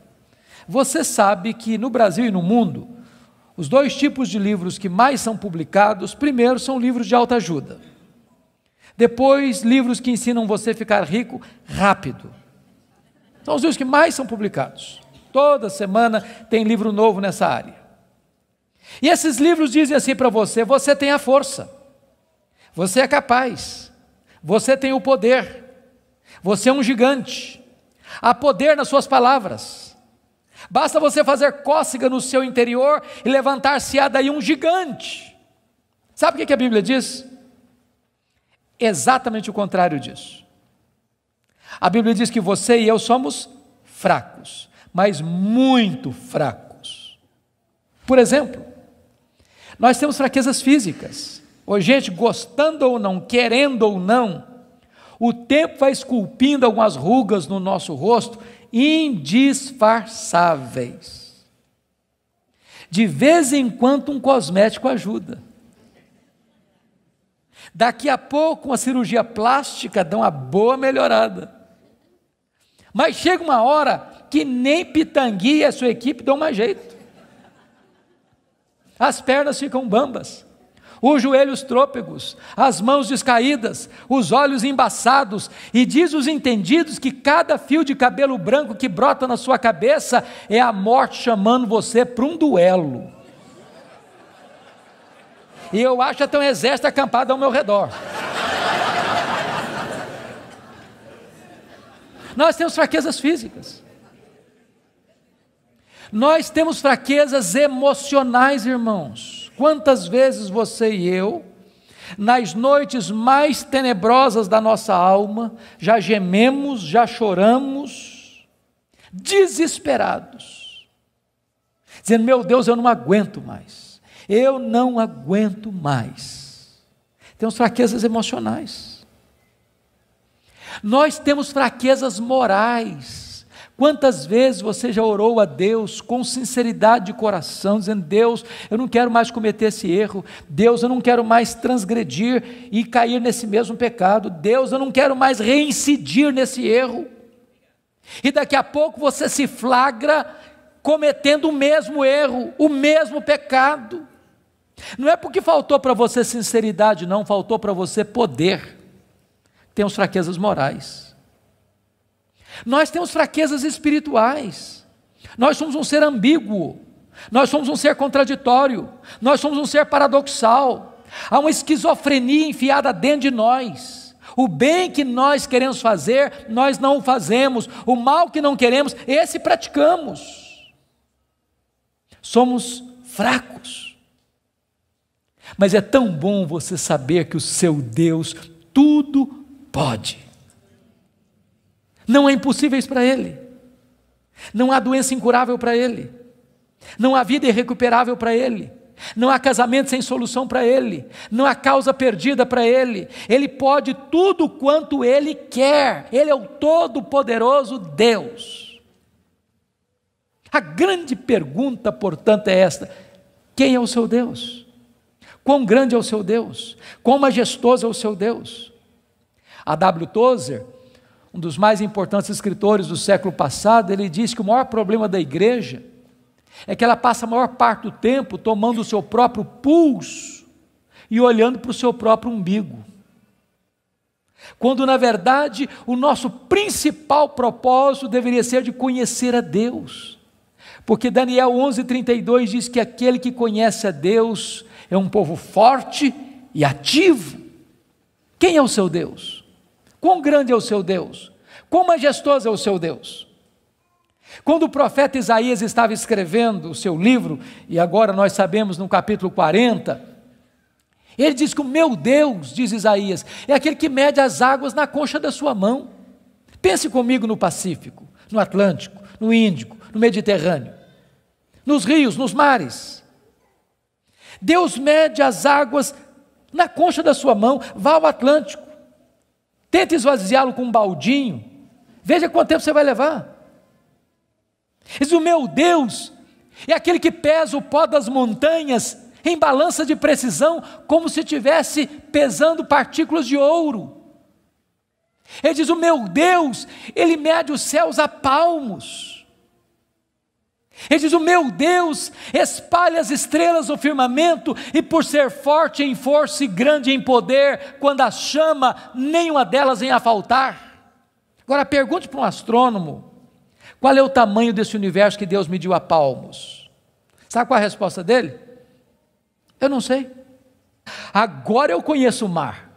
Você sabe que no Brasil e no mundo, os 2 tipos de livros que mais são publicados, primeiro são livros de autoajuda. Depois, livros que ensinam você a ficar rico rápido. São os livros que mais são publicados. Toda semana tem livro novo nessa área. E esses livros dizem assim para você: você tem a força, você é capaz, você tem o poder, você é um gigante, há poder nas suas palavras, basta você fazer cócega no seu interior e levantar-se-á daí um gigante. Sabe o que a Bíblia diz? Exatamente o contrário disso. A Bíblia diz que você e eu somos fracos, mas muito fracos. Por exemplo, nós temos fraquezas físicas. Ô, gente, gostando ou não, querendo ou não, o tempo vai esculpindo algumas rugas no nosso rosto, indisfarçáveis. De vez em quando um cosmético ajuda. Daqui a pouco uma cirurgia plástica dá uma boa melhorada. Mas chega uma hora que nem Pitangui e a sua equipe dão mais jeito. As pernas ficam bambas, os joelhos trôpegos, as mãos descaídas, os olhos embaçados, e diz os entendidos que cada fio de cabelo branco que brota na sua cabeça é a morte chamando você para um duelo. E eu acho até um exército acampado ao meu redor. Nós temos fraquezas físicas. Nós temos fraquezas emocionais, irmãos. Quantas vezes você e eu, nas noites mais tenebrosas da nossa alma, já gememos, já choramos, desesperados, dizendo: meu Deus, eu não aguento mais, eu não aguento mais. Temos fraquezas emocionais. Nós temos fraquezas morais. Quantas vezes você já orou a Deus com sinceridade de coração, dizendo: Deus, eu não quero mais cometer esse erro, Deus, eu não quero mais transgredir e cair nesse mesmo pecado, Deus, eu não quero mais reincidir nesse erro, e daqui a pouco você se flagra cometendo o mesmo erro, o mesmo pecado. Não é porque faltou para você sinceridade, não, faltou para você poder. Temos fraquezas morais. Nós temos fraquezas espirituais. Nós somos um ser ambíguo, nós somos um ser contraditório, nós somos um ser paradoxal. Há uma esquizofrenia enfiada dentro de nós. O bem que nós queremos fazer, nós não o fazemos. O mal que não queremos, esse praticamos. Somos fracos. Mas é tão bom você saber que o seu Deus tudo pode. Não há impossíveis para Ele, não há doença incurável para Ele, não há vida irrecuperável para Ele, não há casamento sem solução para Ele, não há causa perdida para Ele. Ele pode tudo quanto Ele quer, Ele é o todo-poderoso Deus. A grande pergunta, portanto, é esta: quem é o seu Deus? Quão grande é o seu Deus? Quão majestoso é o seu Deus? A W. Tozer, um dos mais importantes escritores do século passado, ele diz que o maior problema da igreja é que ela passa a maior parte do tempo tomando o seu próprio pulso e olhando para o seu próprio umbigo, quando na verdade o nosso principal propósito deveria ser de conhecer a Deus, porque Daniel 11:32 diz que aquele que conhece a Deus é um povo forte e ativo. Quem é o seu Deus? Quão grande é o seu Deus? Quão majestoso é o seu Deus? Quando o profeta Isaías estava escrevendo o seu livro, e agora nós sabemos no capítulo 40, ele diz que o meu Deus, diz Isaías, é aquele que mede as águas na concha da sua mão. Pense comigo no Pacífico, no Atlântico, no Índico, no Mediterrâneo, nos rios, nos mares. Deus mede as águas na concha da sua mão. Vá ao Atlântico, tente esvaziá-lo com um baldinho, veja quanto tempo você vai levar. Diz: o meu Deus é aquele que pesa o pó das montanhas em balança de precisão, como se estivesse pesando partículas de ouro. Ele diz: o meu Deus, Ele mede os céus a palmos. Ele diz: o meu Deus espalha as estrelas no firmamento, e por ser forte em força e grande em poder, quando as chama, nenhuma delas vem a faltar. Agora pergunte para um astrônomo: qual é o tamanho desse universo que Deus mediu a palmos? Sabe qual é a resposta dele? Eu não sei. Agora eu conheço o mar.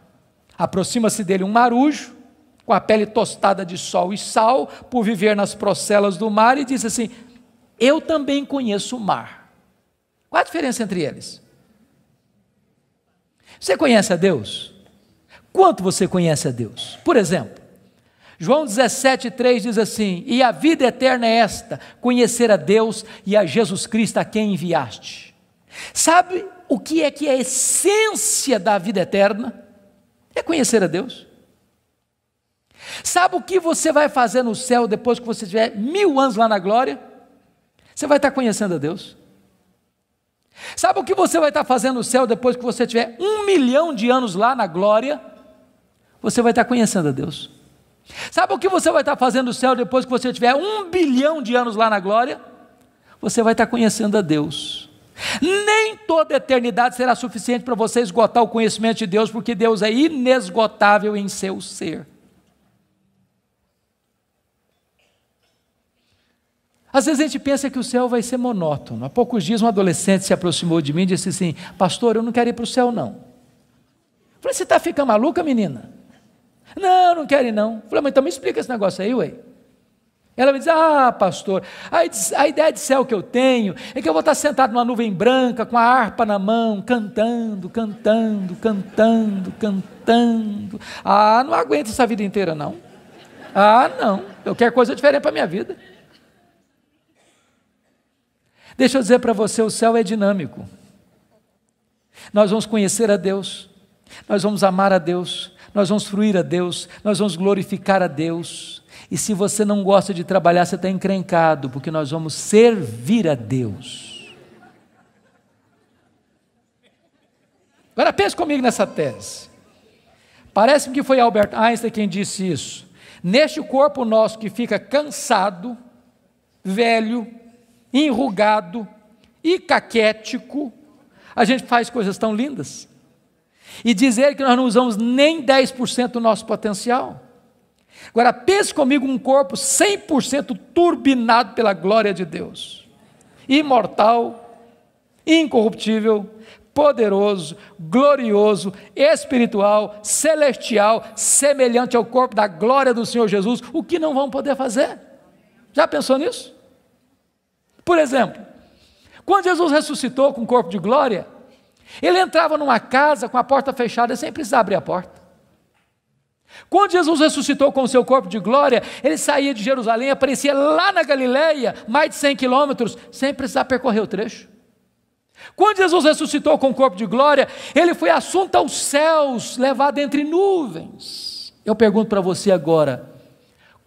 Aproxima-se dele um marujo, com a pele tostada de sol e sal, por viver nas procelas do mar, e diz assim: eu também conheço o mar. Qual a diferença entre eles? Você conhece a Deus? Quanto você conhece a Deus? Por exemplo, João 17,3 diz assim: e a vida eterna é esta, conhecer a Deus e a Jesus Cristo a quem enviaste. Sabe o que é a essência da vida eterna? É conhecer a Deus. Sabe o que você vai fazer no céu depois que você tiver 1000 anos lá na glória? Você vai estar conhecendo a Deus. Sabe o que você vai estar fazendo no céu depois que você tiver 1 milhão de anos lá na glória? Você vai estar conhecendo a Deus. Sabe o que você vai estar fazendo no céu depois que você tiver 1 bilhão de anos lá na glória? Você vai estar conhecendo a Deus. Nem toda a eternidade será suficiente para você esgotar o conhecimento de Deus, porque Deus é inesgotável em seu ser. Às vezes a gente pensa que o céu vai ser monótono. Há poucos dias um adolescente se aproximou de mim e disse assim: pastor, eu não quero ir para o céu não. Eu falei: você está ficando maluca, menina? Não, não quero ir não. Eu falei: mas então me explica esse negócio aí, ué. Ela me diz: ah, pastor, a ideia de céu que eu tenho é que eu vou estar sentado numa nuvem branca, com a harpa na mão, cantando, cantando, cantando, cantando. Ah, não aguento essa vida inteira não. Ah, não, eu quero coisa diferente para a minha vida. Deixa eu dizer para você, o céu é dinâmico. Nós vamos conhecer a Deus, nós vamos amar a Deus, nós vamos fruir a Deus, nós vamos glorificar a Deus. E se você não gosta de trabalhar, você está encrencado, porque nós vamos servir a Deus. Agora pense comigo nessa tese. Parece-me que foi Albert Einstein quem disse isso. Neste corpo nosso que fica cansado, velho, enrugado e caquético, a gente faz coisas tão lindas. E dizer que nós não usamos nem 10% do nosso potencial. Agora pense comigo um corpo 100% turbinado pela glória de Deus, imortal, incorruptível, poderoso, glorioso, espiritual, celestial, semelhante ao corpo da glória do Senhor Jesus. O que não vão poder fazer? Já pensou nisso? Por exemplo, quando Jesus ressuscitou com o corpo de glória, ele entrava numa casa com a porta fechada sem precisar abrir a porta. Quando Jesus ressuscitou com o seu corpo de glória, ele saía de Jerusalém, aparecia lá na Galileia, mais de 100 quilômetros, sem precisar percorrer o trecho. Quando Jesus ressuscitou com o corpo de glória, ele foi assunto aos céus, levado entre nuvens. Eu pergunto para você agora,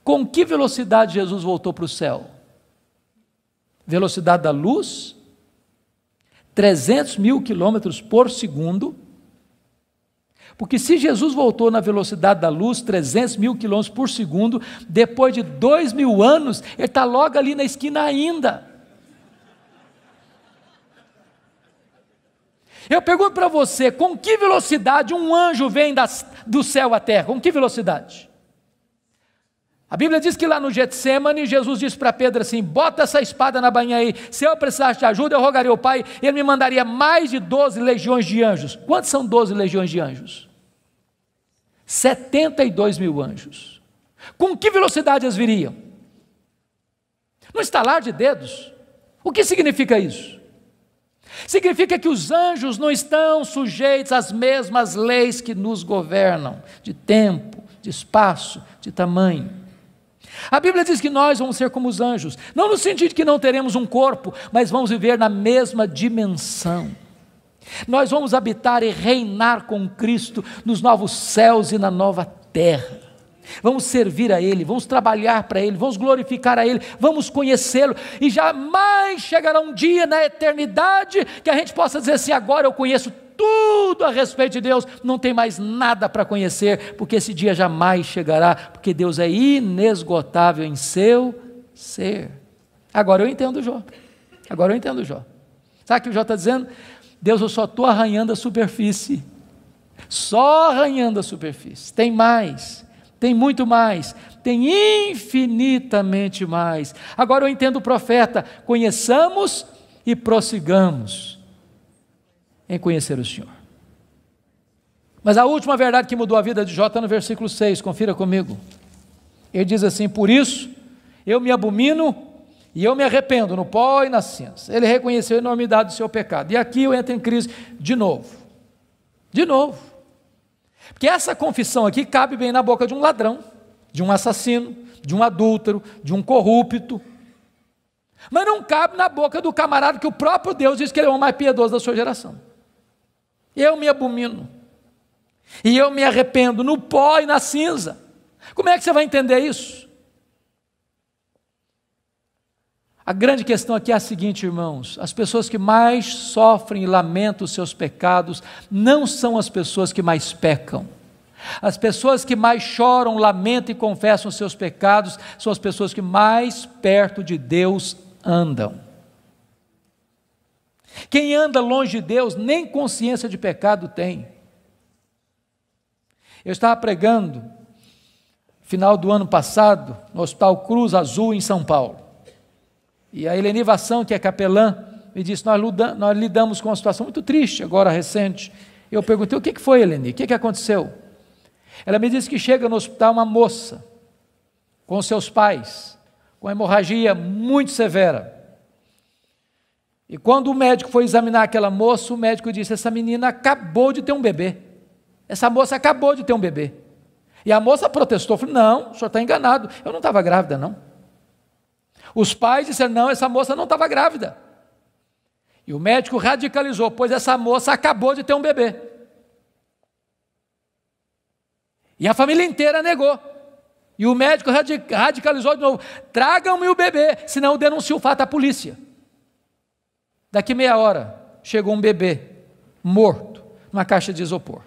com que velocidade Jesus voltou para o céu? Velocidade da luz? 300 mil quilômetros por segundo. Porque se Jesus voltou na velocidade da luz, 300 mil quilômetros por segundo, depois de 2000 anos, ele está logo ali na esquina ainda. Eu pergunto para você, com que velocidade um anjo vem do céu à terra? Com que velocidade? A Bíblia diz que lá no Getsêmani, Jesus disse para Pedro assim: bota essa espada na bainha aí, se eu precisasse de ajuda, eu rogaria ao Pai, ele me mandaria mais de 12 legiões de anjos. Quantos são 12 legiões de anjos? 72 mil anjos. Com que velocidade eles viriam? No estalar de dedos. O que significa isso? Significa que os anjos não estão sujeitos às mesmas leis que nos governam, de tempo, de espaço, de tamanho. A Bíblia diz que nós vamos ser como os anjos, não no sentido de que não teremos um corpo, mas vamos viver na mesma dimensão. Nós vamos habitar e reinar com Cristo nos novos céus e na nova terra. Vamos servir a Ele, vamos trabalhar para Ele, vamos glorificar a Ele, vamos conhecê-lo, e jamais chegará um dia na eternidade que a gente possa dizer assim: agora eu conheço tudo a respeito de Deus, não tem mais nada para conhecer, porque esse dia jamais chegará, porque Deus é inesgotável em seu ser. Agora eu entendo Jó. Sabe o que o Jó está dizendo? Deus, eu só estou arranhando a superfície, só arranhando a superfície. Tem mais, tem muito mais, tem infinitamente mais. Agora eu entendo o profeta: conheçamos e prossigamos em conhecer o Senhor. Mas a última verdade que mudou a vida de Jó está no versículo 6, confira comigo. Ele diz assim: por isso eu me abomino e eu me arrependo no pó e na cinza. Ele reconheceu a enormidade do seu pecado. E aqui eu entro em crise de novo. Porque essa confissão aqui cabe bem na boca de um ladrão, de um assassino, de um adúltero, de um corrupto. Mas não cabe na boca do camarada que o próprio Deus diz que ele é o mais piedoso da sua geração. Eu me abomino e eu me arrependo no pó e na cinza. Como é que você vai entender isso? A grande questão aqui é a seguinte, irmãos: as pessoas que mais sofrem e lamentam os seus pecados não são as pessoas que mais pecam. As pessoas que mais choram, lamentam e confessam os seus pecados são as pessoas que mais perto de Deus andam. Quem anda longe de Deus, nem consciência de pecado tem. Eu estava pregando, final do ano passado, no Hospital Cruz Azul, em São Paulo. E a Eleni Vassão, que é capelã, me disse, nós lidamos com uma situação muito triste, agora recente. Eu perguntei, o que foi, Eleni? O que aconteceu? Ela me disse que chega no hospital uma moça, com seus pais, com hemorragia muito severa. E quando o médico foi examinar aquela moça, o médico disse, essa menina acabou de ter um bebê. Essa moça acabou de ter um bebê. E a moça protestou, falou, não, o senhor está enganado, eu não estava grávida não. Os pais disseram, não, essa moça não estava grávida. E o médico radicalizou, pois essa moça acabou de ter um bebê. E a família inteira negou. E o médico radicalizou de novo, tragam-me o bebê, senão eu denuncio o fato à polícia. Daqui meia hora, chegou um bebê morto, numa caixa de isopor.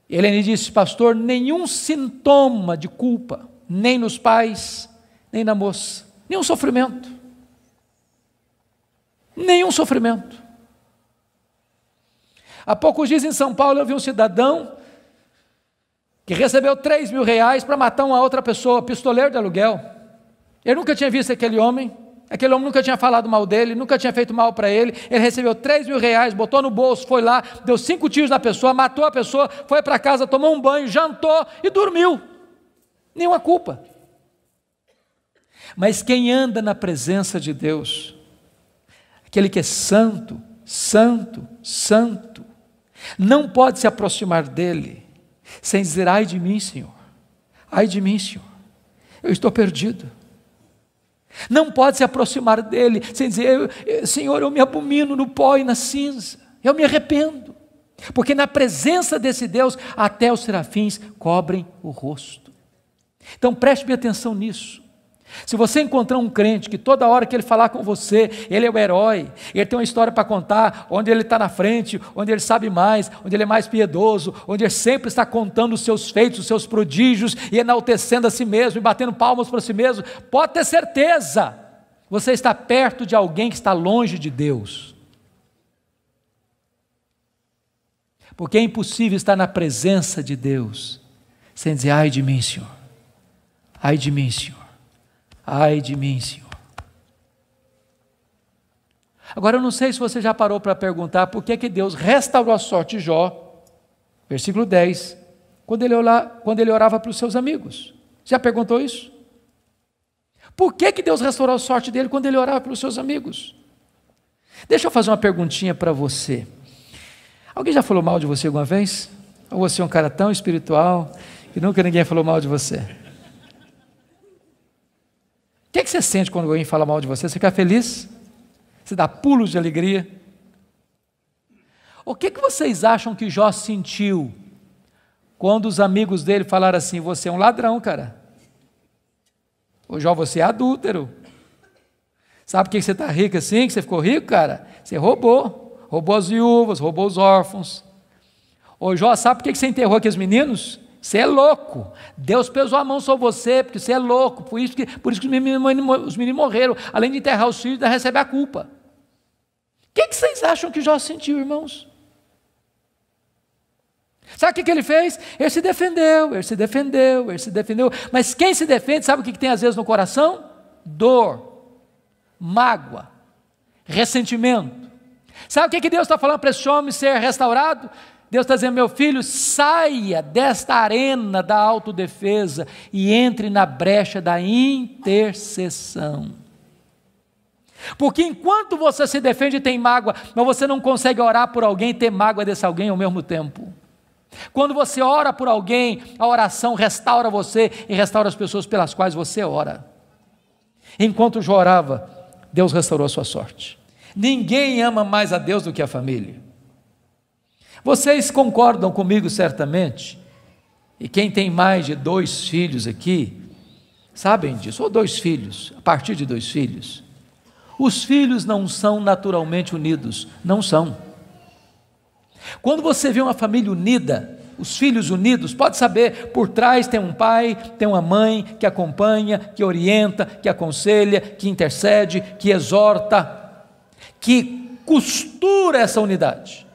Helene disse, pastor, nenhum sintoma de culpa, nem nos pais, nem na moça, nenhum sofrimento. Nenhum sofrimento. Há poucos dias em São Paulo eu vi um cidadão que recebeu R$3.000 para matar uma outra pessoa, pistoleiro de aluguel. Eu nunca tinha visto aquele homem nunca tinha falado mal dele, nunca tinha feito mal para ele recebeu R$3.000, botou no bolso, foi lá, deu 5 tiros na pessoa, matou a pessoa, foi para casa, tomou um banho, jantou e dormiu. Nenhuma culpa. Mas quem anda na presença de Deus, aquele que é santo, santo, santo, não pode se aproximar dele, sem dizer, ai de mim, Senhor, eu estou perdido. Não pode se aproximar dele, sem dizer, Senhor, eu me abomino no pó e na cinza, eu me arrependo, porque na presença desse Deus, até os serafins cobrem o rosto. Então preste bem atenção nisso. Se você encontrar um crente que toda hora que ele falar com você, ele é o herói, ele tem uma história para contar, onde ele está na frente, onde ele sabe mais, onde ele é mais piedoso, onde ele sempre está contando os seus feitos, os seus prodígios, e enaltecendo a si mesmo, e batendo palmas para si mesmo, pode ter certeza, você está perto de alguém que está longe de Deus. Porque é impossível estar na presença de Deus, sem dizer, ai de mim, Senhor, ai de mim, Senhor. Ai de mim, Senhor. Agora eu não sei se você já parou para perguntar por que Deus restaurou a sorte de Jó, versículo 10, quando ele orava para os seus amigos. Já perguntou isso? Por que Deus restaurou a sorte dele quando ele orava para os seus amigos? Deixa eu fazer uma perguntinha para você. Alguém já falou mal de você alguma vez? Ou você é um cara tão espiritual que nunca ninguém falou mal de você? O que você sente quando alguém fala mal de você? Você fica feliz? Você dá pulos de alegria? O que vocês acham que Jó sentiu quando os amigos dele falaram assim, você é um ladrão, cara? Ô Jó, você é adúltero. Sabe por que você está rico assim, que você ficou rico, cara? Você roubou as viúvas, roubou os órfãos. Ô Jó, sabe por que você enterrou aqueles meninos? Você é louco, Deus pesou a mão sobre você, porque você é louco, por isso que os meninos morreram, além de enterrar os filhos, ainda recebe a culpa. O que vocês acham que Jó sentiu, irmãos? Sabe o que ele fez? Ele se defendeu, mas quem se defende, sabe o que tem às vezes no coração? Dor, mágoa, ressentimento. Sabe o que Deus está falando para esse homem ser restaurado? Deus está dizendo, meu filho, saia desta arena da autodefesa e entre na brecha da intercessão. Porque enquanto você se defende e tem mágoa, mas você não consegue orar por alguém e ter mágoa desse alguém ao mesmo tempo. Quando você ora por alguém, a oração restaura você e restaura as pessoas pelas quais você ora. Enquanto Jó orava, Deus restaurou a sua sorte. Ninguém ama mais a Deus do que a família. Vocês concordam comigo certamente, e quem tem mais de 2 filhos aqui, sabem disso, ou 2 filhos, a partir de 2 filhos, os filhos não são naturalmente unidos, não são. Quando você vê uma família unida, os filhos unidos, pode saber, por trás tem um pai, tem uma mãe que acompanha, que orienta, que aconselha, que intercede, que exorta. que costura essa unidade.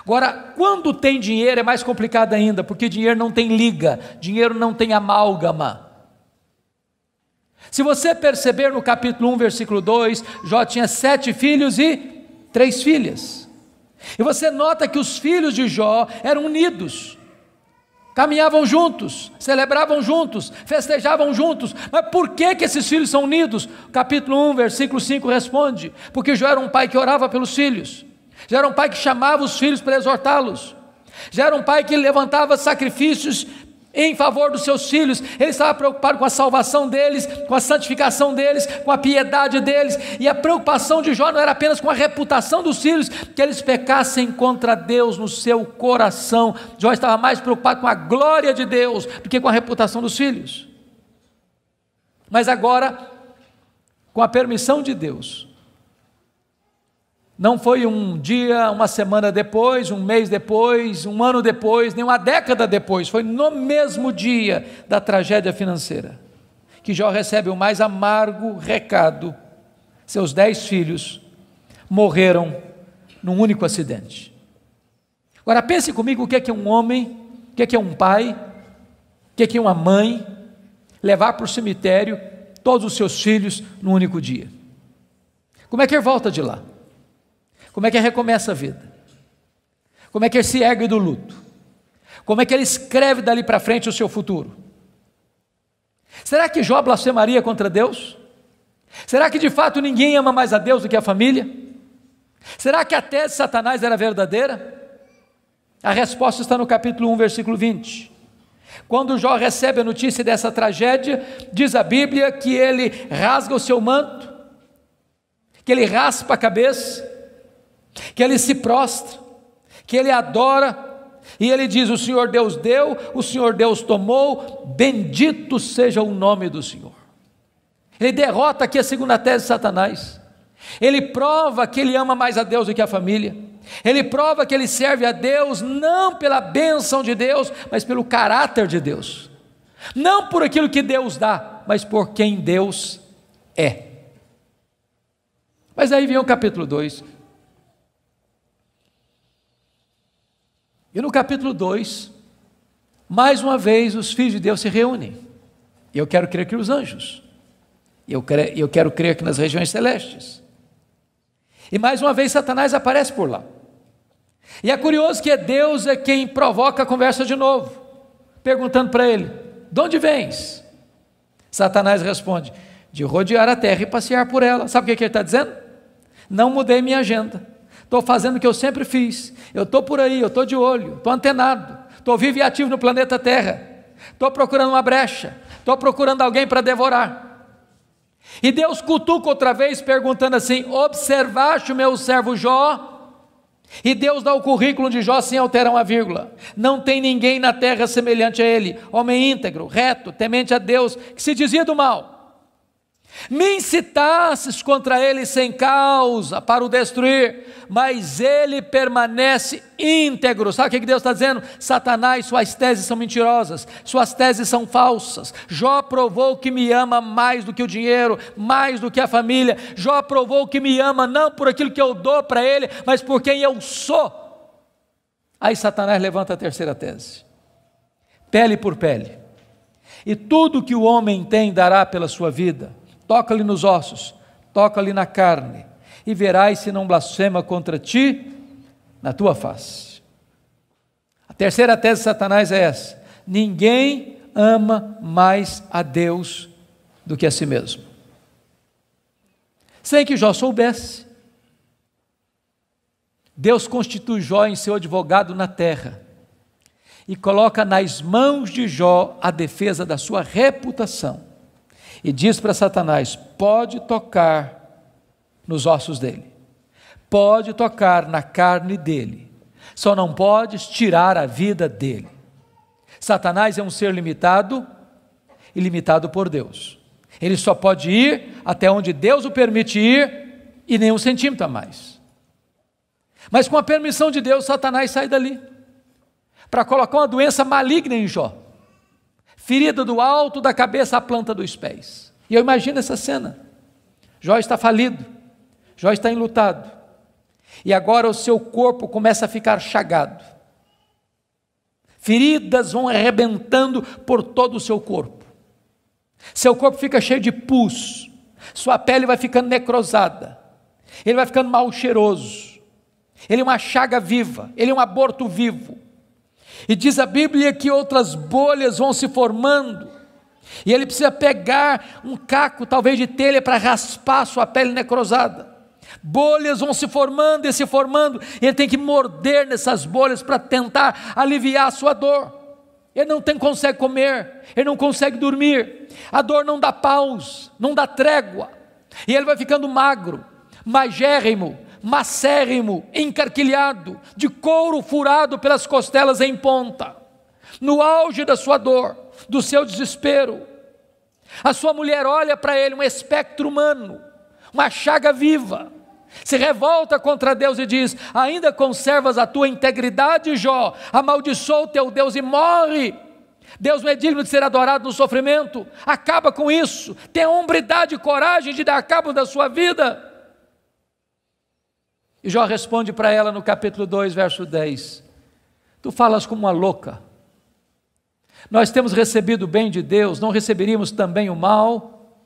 Agora, quando tem dinheiro é mais complicado ainda, porque dinheiro não tem liga, dinheiro não tem amálgama. Se você perceber no capítulo 1, versículo 2, Jó tinha 7 filhos e 3 filhas. E você nota que os filhos de Jó eram unidos, caminhavam juntos, celebravam juntos, festejavam juntos. Mas por que esses filhos são unidos? Capítulo 1, versículo 5 responde: porque Jó era um pai que orava pelos filhos, já era um pai que chamava os filhos para exortá-los, já era um pai que levantava sacrifícios em favor dos seus filhos. Ele estava preocupado com a salvação deles, com a santificação deles, com a piedade deles. E a preocupação de Jó não era apenas com a reputação dos filhos, que eles pecassem contra Deus no seu coração. Jó estava mais preocupado com a glória de Deus do que com a reputação dos filhos. Mas agora, com a permissão de Deus, não foi um dia, uma semana depois, um mês depois, um ano depois, nem uma década depois, foi no mesmo dia da tragédia financeira, que Jó recebe o mais amargo recado: seus 10 filhos morreram num único acidente. Agora pense comigo o que é um homem, o que é um pai, o que é uma mãe, levar para o cemitério todos os seus filhos num único dia. Como é que ele volta de lá? Como é que ele recomeça a vida? Como é que ele se ergue do luto? Como é que ele escreve dali para frente o seu futuro? Será que Jó blasfemaria contra Deus? Será que de fato ninguém ama mais a Deus do que a família? Será que a tese de Satanás era verdadeira? A resposta está no capítulo 1, versículo 20. Quando Jó recebe a notícia dessa tragédia, diz a Bíblia que ele rasga o seu manto, que ele raspa a cabeça, que ele se prostra, que ele adora, e ele diz: o Senhor Deus deu, o Senhor Deus tomou, bendito seja o nome do Senhor. Ele derrota aqui a segunda tese de Satanás. Ele prova que ele ama mais a Deus do que a família. Ele prova que ele serve a Deus não pela bênção de Deus, mas pelo caráter de Deus, não por aquilo que Deus dá, mas por quem Deus é. Mas aí vem o capítulo 2. E no capítulo 2, mais uma vez os filhos de Deus se reúnem. E eu quero crer que os anjos, eu quero crer que nas regiões celestes. E mais uma vez Satanás aparece por lá. E é curioso que Deus é quem provoca a conversa de novo, perguntando para ele: de onde vens? Satanás responde: de rodear a terra e passear por ela. Sabe o que ele está dizendo? Não mudei minha agenda, estou fazendo o que eu sempre fiz, eu estou por aí, eu estou de olho, estou antenado, estou vivo e ativo no planeta Terra, estou procurando uma brecha, estou procurando alguém para devorar. E Deus cutuca outra vez, perguntando assim: observaste o meu servo Jó? E Deus dá o currículo de Jó sem alterar uma vírgula: não tem ninguém na terra semelhante a ele, homem íntegro, reto, temente a Deus, que se desvia do mal. Me incitasses contra ele sem causa para o destruir, mas ele permanece íntegro. Sabe o que Deus está dizendo? Satanás, suas teses são mentirosas, suas teses são falsas. Jó provou que me ama mais do que o dinheiro, mais do que a família. Jó provou que me ama não por aquilo que eu dou para ele, mas por quem eu sou. Aí Satanás levanta a terceira tese: pele por pele, e tudo que o homem tem dará pela sua vida. Toca-lhe nos ossos, toca-lhe na carne, e verás se não blasfema contra ti na tua face. A terceira tese de Satanás é essa: ninguém ama mais a Deus do que a si mesmo. Sem que Jó soubesse, Deus constitui Jó em seu advogado na terra, e coloca nas mãos de Jó a defesa da sua reputação. E diz para Satanás: pode tocar nos ossos dele, pode tocar na carne dele, só não podes tirar a vida dele. Satanás é um ser limitado e limitado por Deus. Ele só pode ir até onde Deus o permite ir, e nem um centímetro a mais. Mas com a permissão de Deus, Satanás sai dali para colocar uma doença maligna em Jó, ferida do alto da cabeça à planta dos pés. E eu imagino essa cena: Jó está falido, Jó está enlutado, e agora o seu corpo começa a ficar chagado, feridas vão arrebentando por todo o seu corpo fica cheio de pus, sua pele vai ficando necrosada, ele vai ficando mal cheiroso, ele é uma chaga viva, ele é um aborto vivo, e diz a Bíblia que outras bolhas vão se formando, e ele precisa pegar um caco, talvez de telha, para raspar sua pele necrosada, bolhas vão se formando, e ele tem que morder nessas bolhas, para tentar aliviar a sua dor, ele não consegue comer, ele não consegue dormir, a dor não dá pausa, não dá trégua, e ele vai ficando magro, magérrimo, macérrimo, encarquilhado, de couro furado pelas costelas em ponta, no auge da sua dor, do seu desespero. A sua mulher olha para ele, um espectro humano, uma chaga viva, se revolta contra Deus e diz: ainda conservas a tua integridade, Jó? Amaldiçoa o teu Deus e morre. Deus não é digno de ser adorado no sofrimento, acaba com isso, tenha hombridade e coragem de dar cabo da sua vida. E Jó responde para ela no capítulo 2, verso 10, tu falas como uma louca, nós temos recebido o bem de Deus, não receberíamos também o mal?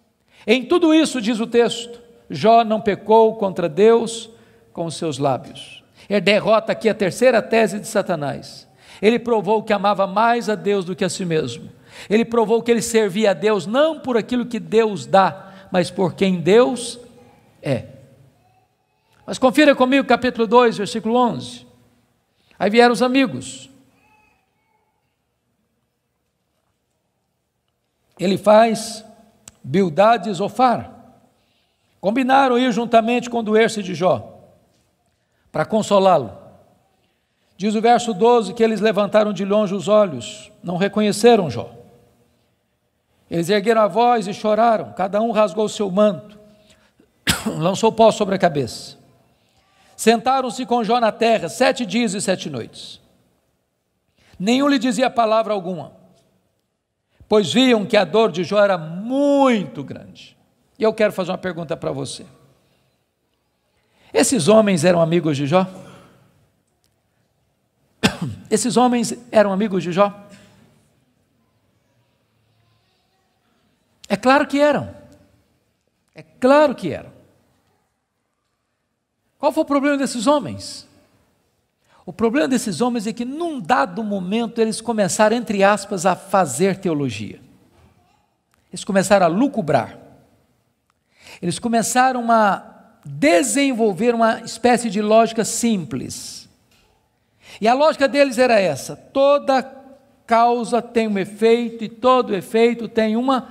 Em tudo isso, diz o texto, Jó não pecou contra Deus com os seus lábios. Ele derrota aqui a terceira tese de Satanás. Ele provou que amava mais a Deus do que a si mesmo. Ele provou que ele servia a Deus não por aquilo que Deus dá, mas por quem Deus é. Mas confira comigo capítulo 2, versículo 11. Aí vieram os amigos. Ele faz Bildade e Zofar. Combinaram ir juntamente com doer-se de Jó, para consolá-lo. Diz o verso 12 que eles levantaram de longe os olhos, não reconheceram Jó. Eles ergueram a voz e choraram, cada um rasgou o seu manto, lançou pó sobre a cabeça. Sentaram-se com Jó na terra 7 dias e 7 noites. Nenhum lhe dizia palavra alguma, pois viam que a dor de Jó era muito grande. E eu quero fazer uma pergunta para você. Esses homens eram amigos de Jó? Esses homens eram amigos de Jó? É claro que eram. É claro que eram. Qual foi o problema desses homens? O problema desses homens é que num dado momento eles começaram, entre aspas, a fazer teologia. Eles começaram a lucubrar. Eles começaram a desenvolver uma espécie de lógica simples. E a lógica deles era essa: toda causa tem um efeito e todo efeito tem uma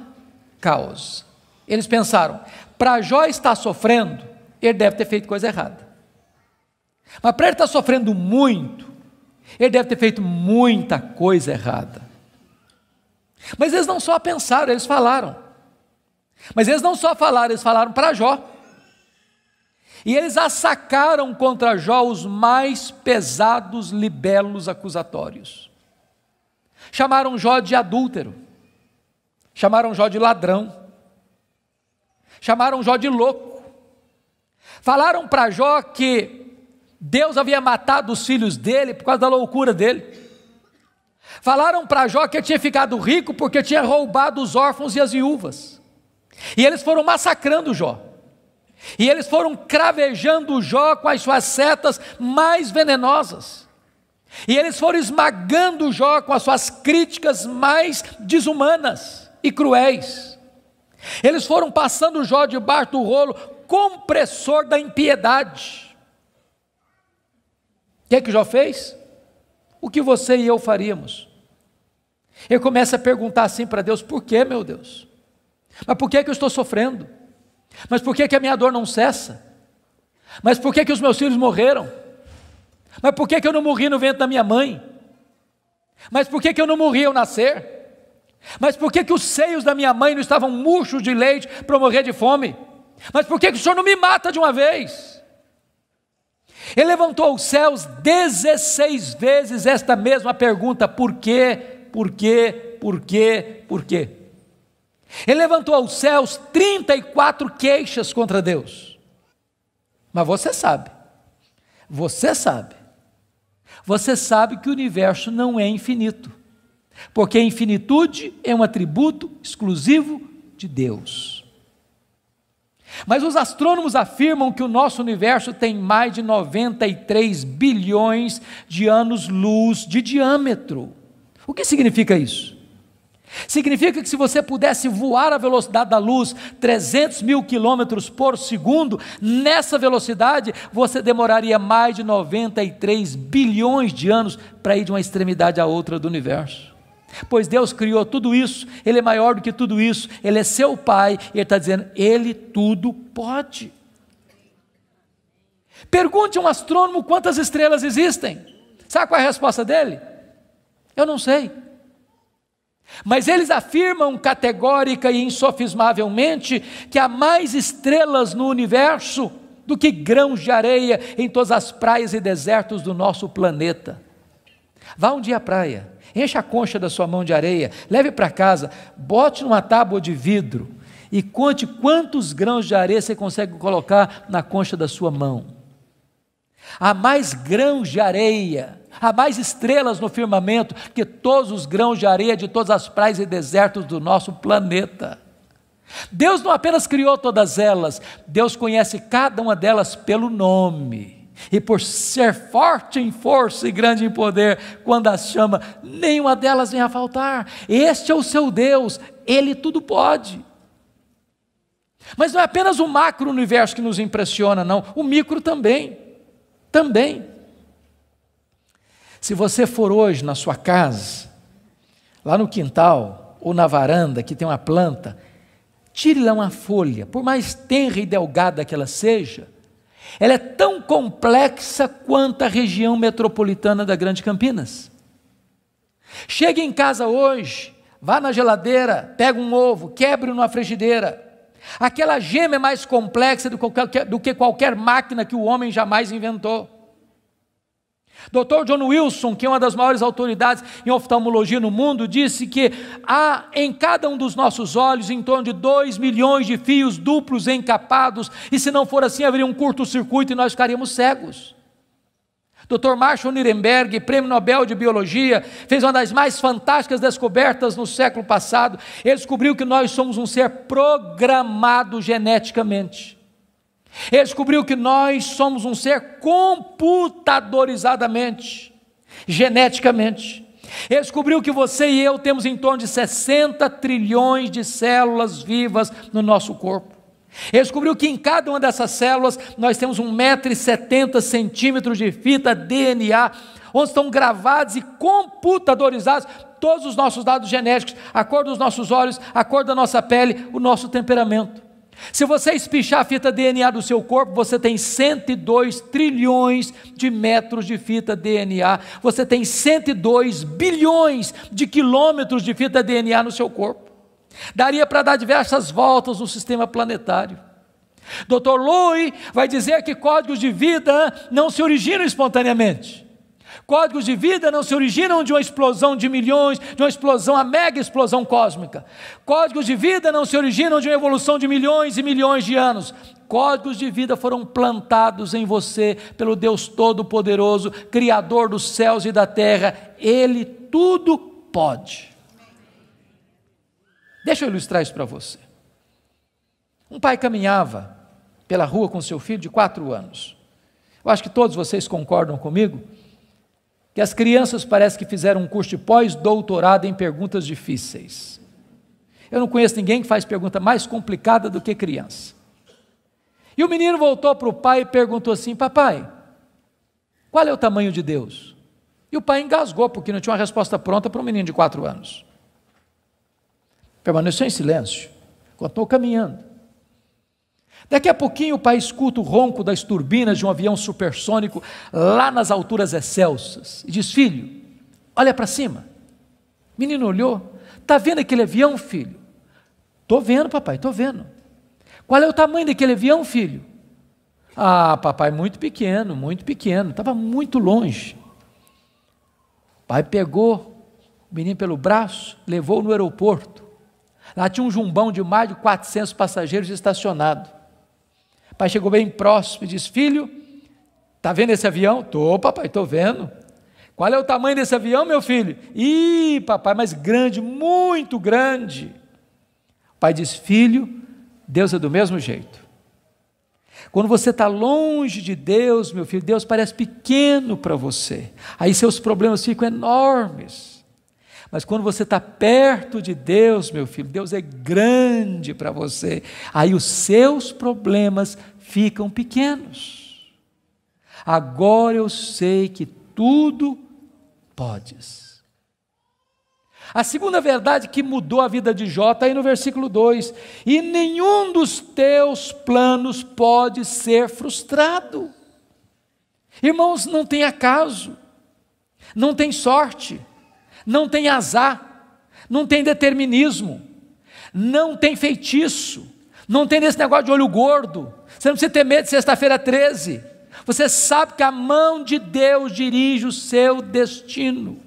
causa. Eles pensaram, para Jó estar sofrendo, ele deve ter feito coisa errada. Mas para ele estar sofrendo muito, ele deve ter feito muita coisa errada. Mas eles não só pensaram, eles falaram. Mas eles não só falaram, eles falaram para Jó. E eles assacaram contra Jó os mais pesados libelos acusatórios. Chamaram Jó de adúltero, chamaram Jó de ladrão, chamaram Jó de louco. Falaram para Jó que Deus havia matado os filhos dele por causa da loucura dele. Falaram para Jó que ele tinha ficado rico porque tinha roubado os órfãos e as viúvas. E eles foram massacrando Jó, e eles foram cravejando Jó com as suas setas mais venenosas, e eles foram esmagando Jó com as suas críticas mais desumanas e cruéis. Eles foram passando Jó debaixo do rolo compressor da impiedade. O que Jó fez? O que você e eu faríamos? Ele começa a perguntar assim para Deus: por que, meu Deus? Mas por que eu estou sofrendo? Mas por que a minha dor não cessa? Mas por que os meus filhos morreram? Mas por que eu não morri no ventre da minha mãe? Mas por que eu não morri ao nascer? Mas por que os seios da minha mãe não estavam murchos de leite para eu morrer de fome? Mas por que o Senhor não me mata de uma vez? Ele levantou aos céus 16 vezes esta mesma pergunta: por quê? Por quê? Por quê? Por quê? Ele levantou aos céus 34 queixas contra Deus. Mas você sabe que o universo não é infinito, porque a infinitude é um atributo exclusivo de Deus. Mas os astrônomos afirmam que o nosso universo tem mais de 93 bilhões de anos-luz de diâmetro. O que significa isso? Significa que se você pudesse voar à velocidade da luz, 300 mil quilômetros por segundo, nessa velocidade você demoraria mais de 93 bilhões de anos para ir de uma extremidade à outra do universo. Pois Deus criou tudo isso, Ele é maior do que tudo isso, Ele é seu Pai, e Ele está dizendo, Ele tudo pode. Pergunte a um astrônomo quantas estrelas existem. Sabe qual é a resposta dele? Eu não sei. Mas eles afirmam categórica e insofismavelmente que há mais estrelas no universo do que grãos de areia em todas as praias e desertos do nosso planeta. Vá um dia à praia, encha a concha da sua mão de areia, leve para casa, bote numa tábua de vidro e conte quantos grãos de areia você consegue colocar na concha da sua mão. Há mais grãos de areia, há mais estrelas no firmamento que todos os grãos de areia de todas as praias e desertos do nosso planeta. Deus não apenas criou todas elas, Deus conhece cada uma delas pelo nome. E por ser forte em força e grande em poder, quando as chama, nenhuma delas vem a faltar. Este é o seu Deus, Ele tudo pode. Mas não é apenas o macro-universo que nos impressiona, não, o micro também. Se você for hoje na sua casa, lá no quintal ou na varanda que tem uma planta, tire lá uma folha, por mais tenra e delgada que ela seja, ela é tão complexa quanto a região metropolitana da Grande Campinas. Chegue em casa hoje, vá na geladeira, pega um ovo, quebre numa frigideira. Aquela gema é mais complexa do que qualquer máquina que o homem jamais inventou. Dr. John Wilson, que é uma das maiores autoridades em oftalmologia no mundo, disse que há em cada um dos nossos olhos em torno de 2 milhões de fios duplos encapados, e se não for assim haveria um curto-circuito e nós ficaríamos cegos. Dr. Marshall Nirenberg, prêmio Nobel de Biologia, fez uma das mais fantásticas descobertas no século passado. Ele descobriu que nós somos um ser programado geneticamente. Ele descobriu que nós somos um ser computadorizadamente, geneticamente. Ele descobriu que você e eu temos em torno de 60 trilhões de células vivas no nosso corpo. Ele descobriu que em cada uma dessas células nós temos 1,70 m de fita DNA, onde estão gravados e computadorizados todos os nossos dados genéticos, a cor dos nossos olhos, a cor da nossa pele, o nosso temperamento. Se você espichar a fita DNA do seu corpo, você tem 102 trilhões de metros de fita DNA, você tem 102 bilhões de quilômetros de fita DNA no seu corpo. Daria para dar diversas voltas no sistema planetário. Dr. Lowy vai dizer que códigos de vida não se originam espontaneamente. Códigos de vida não se originam de uma explosão de milhões, de uma explosão, a mega explosão cósmica. Códigos de vida não se originam de uma evolução de milhões e milhões de anos. Códigos de vida foram plantados em você pelo Deus Todo-Poderoso, Criador dos céus e da terra. Ele tudo pode. Deixa eu ilustrar isso para você. Um pai caminhava pela rua com seu filho de 4 anos. Eu acho que todos vocês concordam comigo que as crianças parece que fizeram um curso de pós-doutorado em perguntas difíceis. Eu não conheço ninguém que faz pergunta mais complicada do que criança. E o menino voltou para o pai e perguntou assim: papai, qual é o tamanho de Deus? E o pai engasgou, porque não tinha uma resposta pronta para um menino de 4 anos. Permaneceu em silêncio, continuou caminhando. Daqui a pouquinho o pai escuta o ronco das turbinas de um avião supersônico lá nas alturas excelsas e diz: filho, olha para cima. O menino olhou: está vendo aquele avião, filho? Estou vendo, papai, estou vendo. Qual é o tamanho daquele avião, filho? Ah, papai, muito pequeno, estava muito longe. O pai pegou o menino pelo braço, levou no aeroporto. Lá tinha um jumbão de mais de 400 passageiros estacionado. O pai chegou bem próximo e disse: filho, está vendo esse avião? Tô, papai, estou vendo. Qual é o tamanho desse avião, meu filho? Ih, papai, mas grande, muito grande. O pai disse: filho, Deus é do mesmo jeito. Quando você está longe de Deus, meu filho, Deus parece pequeno para você. Aí seus problemas ficam enormes. Mas quando você está perto de Deus, meu filho, Deus é grande para você. Aí os seus problemas ficam pequenos. Agora eu sei que tudo podes. A segunda verdade que mudou a vida de Jó está aí no versículo 2. E nenhum dos teus planos pode ser frustrado. Irmãos, não tem acaso, não tem sorte, não tem azar, não tem determinismo, não tem feitiço, não tem esse negócio de olho gordo. Você não precisa ter medo de sexta-feira 13. Você sabe que a mão de Deus dirige o seu destino.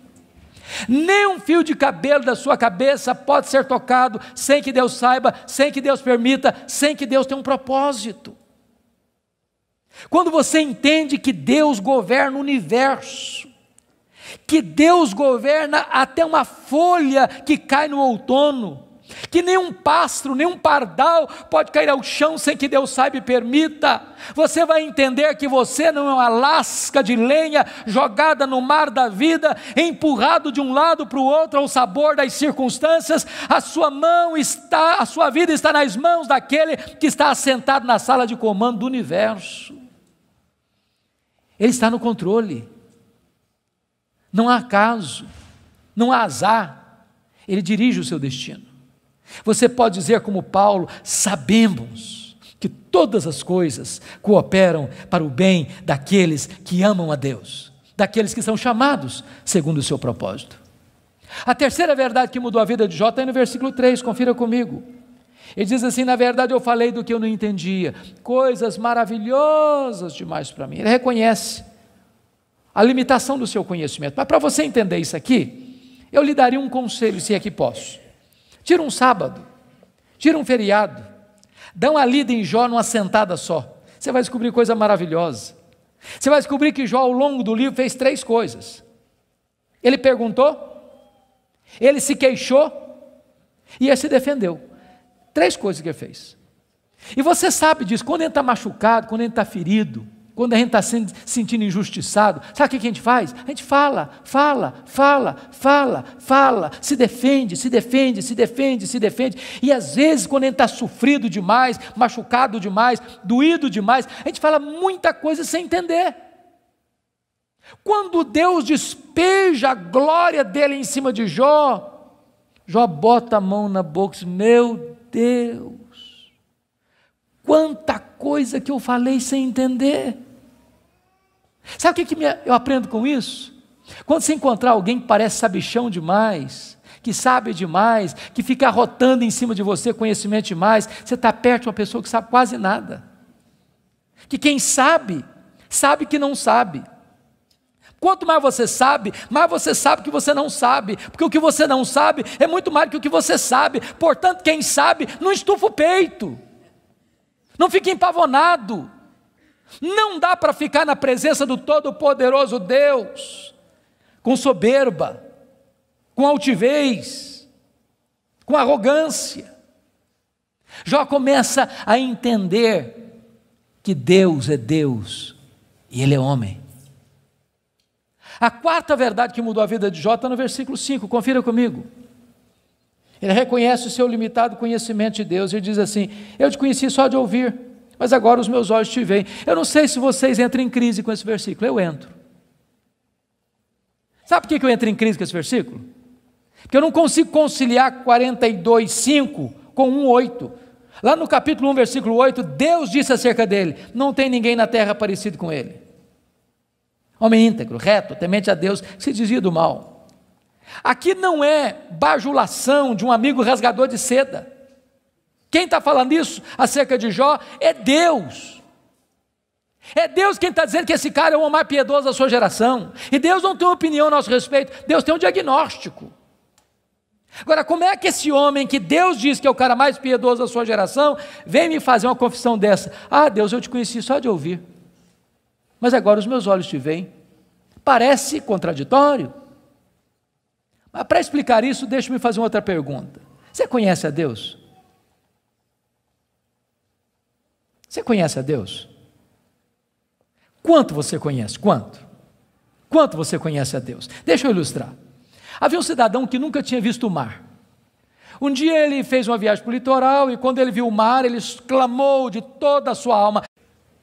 Nem um fio de cabelo da sua cabeça pode ser tocado sem que Deus saiba, sem que Deus permita, sem que Deus tenha um propósito. Quando você entende que Deus governa o universo, que Deus governa até uma folha que cai no outono, que nenhum pássaro, nenhum pardal pode cair ao chão sem que Deus saiba e permita, você vai entender que você não é uma lasca de lenha jogada no mar da vida, empurrado de um lado para o outro ao sabor das circunstâncias. A sua vida está nas mãos daquele que está assentado na sala de comando do universo. Ele está no controle. Não há acaso, não há azar. Ele dirige o seu destino. Você pode dizer como Paulo: sabemos que todas as coisas cooperam para o bem daqueles que amam a Deus, daqueles que são chamados segundo o seu propósito. A terceira verdade que mudou a vida de Jó está aí no versículo 3, confira comigo. Ele diz assim: na verdade eu falei do que eu não entendia, coisas maravilhosas demais para mim. Ele reconhece a limitação do seu conhecimento, mas para você entender isso aqui, eu lhe daria um conselho, se é que posso. Tira um sábado, tira um feriado, dá uma lida em Jó numa sentada só, você vai descobrir coisa maravilhosa. Você vai descobrir que Jó, ao longo do livro, fez 3 coisas. Ele perguntou, ele se queixou e ele se defendeu. 3 coisas que ele fez. E você sabe disso, quando a gente está machucado, quando a gente está ferido, quando a gente está se sentindo injustiçado, sabe o que a gente faz? A gente fala, se defende, e às vezes quando a gente está sofrido demais, machucado demais, doído demais, a gente fala muita coisa sem entender. Quando Deus despeja a glória dele em cima de Jó, Jó bota a mão na boca e diz: meu Deus, quanta coisa que eu falei sem entender. Sabe o que eu aprendo com isso? Quando você encontrar alguém que parece sabichão demais, que sabe demais, que fica arrotando em cima de você conhecimento demais, você está perto de uma pessoa que sabe quase nada. Que quem sabe, sabe que não sabe. Quanto mais você sabe que você não sabe, porque o que você não sabe é muito mais do que o que você sabe. Portanto, quem sabe, não estufa o peito, não fica empavonado. Não dá para ficar na presença do Todo-Poderoso Deus com soberba, com altivez, com arrogância. Jó começa a entender que Deus é Deus e Ele é homem. A quarta verdade que mudou a vida de Jó está no versículo 5, confira comigo. Ele reconhece o seu limitado conhecimento de Deus. Ele diz assim: eu te conheci só de ouvir, mas agora os meus olhos te veem. Eu não sei se vocês entram em crise com esse versículo, eu entro. Sabe por que eu entro em crise com esse versículo? Porque eu não consigo conciliar 42:5 com 1:8. Lá no capítulo 1, versículo 8, Deus disse acerca dele: não tem ninguém na terra parecido com ele. Homem íntegro, reto, temente a Deus, que se desvia do mal. Aqui não é bajulação de um amigo rasgador de seda. Quem está falando isso acerca de Jó é Deus. É Deus quem está dizendo que esse cara é o homem mais piedoso da sua geração. E Deus não tem uma opinião a nosso respeito, Deus tem um diagnóstico. Agora, como é que esse homem que Deus diz que é o cara mais piedoso da sua geração, vem me fazer uma confissão dessa? Ah, Deus, eu te conheci só de ouvir, mas agora os meus olhos te veem. Parece contraditório. Mas para explicar isso, deixe-me fazer uma outra pergunta. Você conhece a Deus? Você conhece a Deus? Quanto você conhece? Quanto? Quanto você conhece a Deus? Deixa eu ilustrar. Havia um cidadão que nunca tinha visto o mar. Um dia ele fez uma viagem para o litoral e quando ele viu o mar, ele exclamou de toda a sua alma: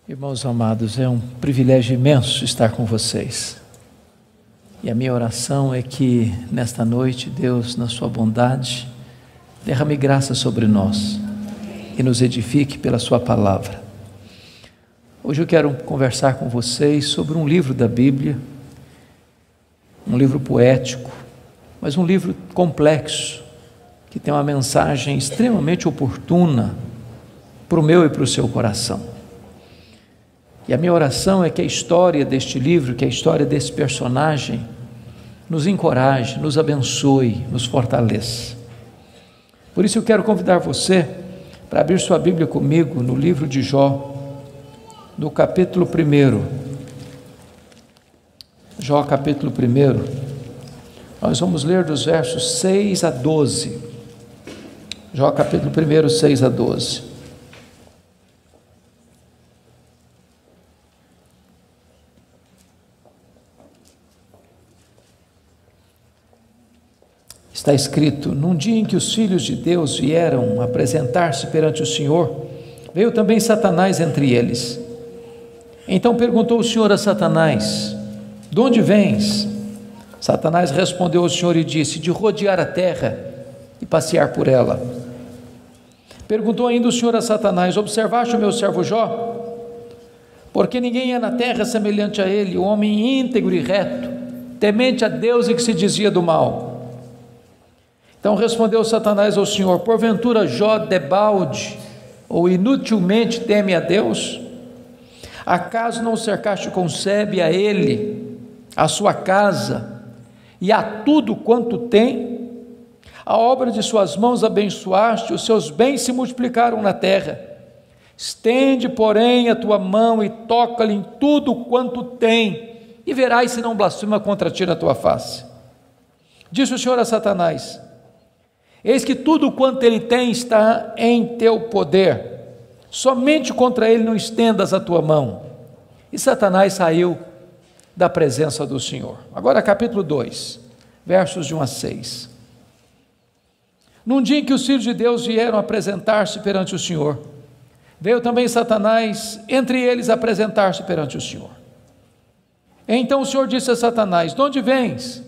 irmãos amados, é um privilégio imenso estar com vocês. E a minha oração é que nesta noite Deus, na sua bondade, derrame graça sobre nós e nos edifique pela sua palavra. Hoje eu quero conversar com vocês sobre um livro da Bíblia, um livro poético, mas um livro complexo, que tem uma mensagem extremamente oportuna para o meu e para o seu coração. E a minha oração é que a história deste livro, que a história desse personagem, nos encoraje, nos abençoe, nos fortaleça. Por isso eu quero convidar você para abrir sua Bíblia comigo no livro de Jó, no capítulo 1. Jó capítulo 1. Nós vamos ler dos versos 6 a 12. Jó capítulo 1, 6 a 12. Está escrito: num dia em que os filhos de Deus vieram apresentar-se perante o Senhor, veio também Satanás entre eles. Então perguntou o Senhor a Satanás: de onde vens? Satanás respondeu ao Senhor e disse: de rodear a terra e passear por ela. Perguntou ainda o Senhor a Satanás: observaste o meu servo Jó? Porque ninguém é na terra semelhante a ele, um homem íntegro e reto, temente a Deus e que se desvia do mal. Então respondeu Satanás ao Senhor: porventura Jó debalde ou inutilmente teme a Deus? Acaso não o cercaste com sebe a ele, a sua casa e a tudo quanto tem? A obra de suas mãos abençoaste, os seus bens se multiplicaram na terra. Estende, porém, a tua mão e toca-lhe em tudo quanto tem, e verás se não blasfema contra ti na tua face. Disse o Senhor a Satanás: eis que tudo quanto ele tem está em teu poder, somente contra ele não estendas a tua mão. E Satanás saiu da presença do Senhor. Agora capítulo 2, versos de 1 a 6. Num dia em que os filhos de Deus vieram apresentar-se perante o Senhor, veio também Satanás entre eles apresentar-se perante o Senhor. Então o Senhor disse a Satanás: de onde vens?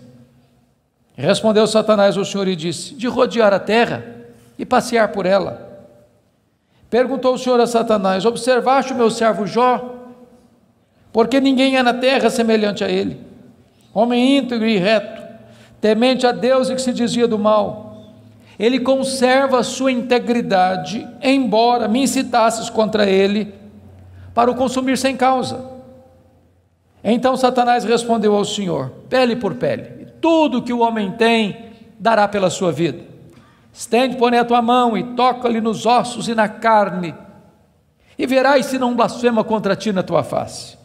Respondeu Satanás ao Senhor e disse: de rodear a terra e passear por ela. Perguntou o Senhor a Satanás: observaste o meu servo Jó? Porque ninguém é na terra semelhante a ele, homem íntegro e reto, temente a Deus e que se desvia do mal. Ele conserva a sua integridade, embora me incitasses contra ele para o consumir sem causa. Então Satanás respondeu ao Senhor: pele por pele, tudo que o homem tem dará pela sua vida. Estende, porém, a tua mão e toca-lhe nos ossos e na carne, e verás se não blasfema contra ti na tua face.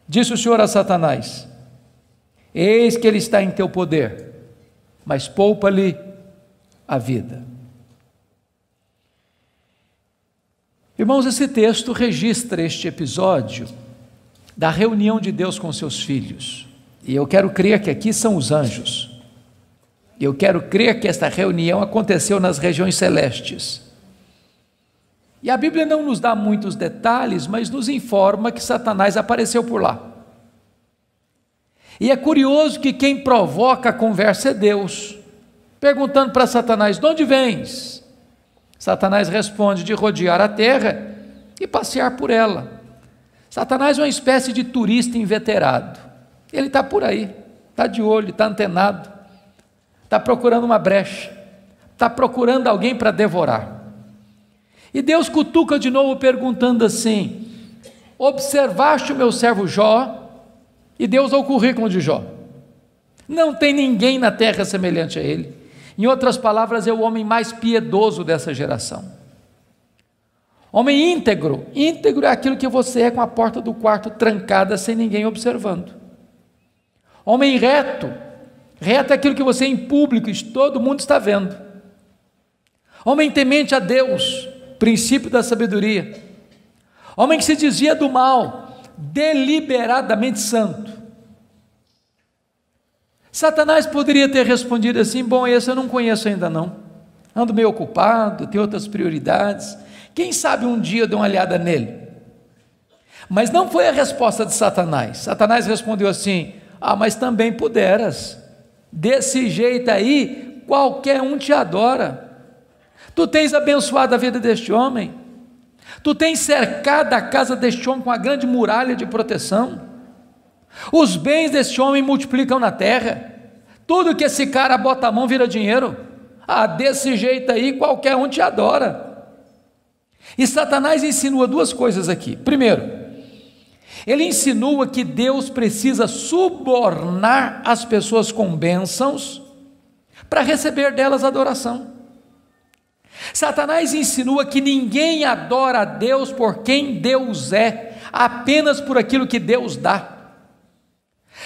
Disse o Senhor a Satanás: eis que ele está em teu poder, mas poupa-lhe a vida. Irmãos, esse texto registra este episódio da reunião de Deus com seus filhos, e eu quero crer que aqui são os anjos. Eu quero crer que esta reunião aconteceu nas regiões celestes. E a Bíblia não nos dá muitos detalhes, mas nos informa que Satanás apareceu por lá. E é curioso que quem provoca a conversa é Deus, perguntando para Satanás: de onde vens? Satanás responde: de rodear a terra e passear por ela. Satanás é uma espécie de turista inveterado. Ele está por aí, está de olho, está antenado, está procurando uma brecha, está procurando alguém para devorar. E Deus cutuca de novo perguntando assim: observaste o meu servo Jó? E Deus dá o currículo de Jó: não tem ninguém na terra semelhante a ele, Em outras palavras, é o homem mais piedoso dessa geração. Homem íntegro. Íntegro é aquilo que você é com a porta do quarto trancada, sem ninguém observando. Homem reto. Reto é aquilo que você é em público e todo mundo está vendo. Homem temente a Deus, princípio da sabedoria. Homem que se desvia do mal, deliberadamente santo. Satanás poderia ter respondido assim: bom, esse eu não conheço ainda não, ando meio ocupado, tenho outras prioridades, quem sabe um dia eu dou uma olhada nele. Mas não foi a resposta de Satanás. Satanás respondeu assim: mas também puderas, desse jeito aí, qualquer um te adora. Tu tens abençoado a vida deste homem, tu tens cercado a casa deste homem com uma grande muralha de proteção, os bens deste homem multiplicam na terra, tudo que esse cara bota a mão vira dinheiro. Desse jeito aí qualquer um te adora. E Satanás insinua duas coisas aqui. Primeiro, ele insinua que Deus precisa subornar as pessoas com bênçãos para receber delas adoração. Satanás insinua que ninguém adora a Deus por quem Deus é, apenas por aquilo que Deus dá.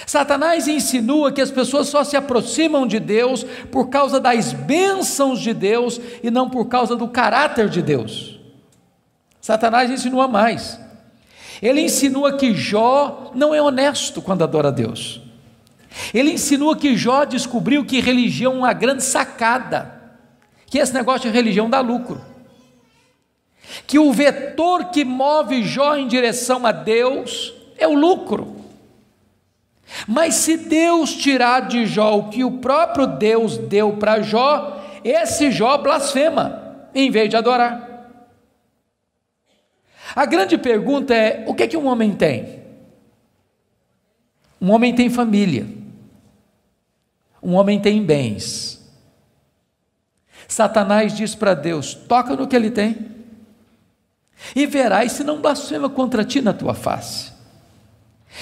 Satanás insinua que as pessoas só se aproximam de Deus por causa das bênçãos de Deus e não por causa do caráter de Deus. Satanás insinua mais. Ele insinua que Jó não é honesto quando adora a Deus. Ele insinua que Jó descobriu que religião é uma grande sacada, que esse negócio de religião dá lucro, que o vetor que move Jó em direção a Deus é o lucro. Mas se Deus tirar de Jó o que o próprio Deus deu para Jó, esse Jó blasfema, em vez de adorar. A grande pergunta é: o que é que um homem tem? Um homem tem família, um homem tem bens. Satanás diz para Deus: toca no que ele tem, e verás se não blasfema contra ti na tua face.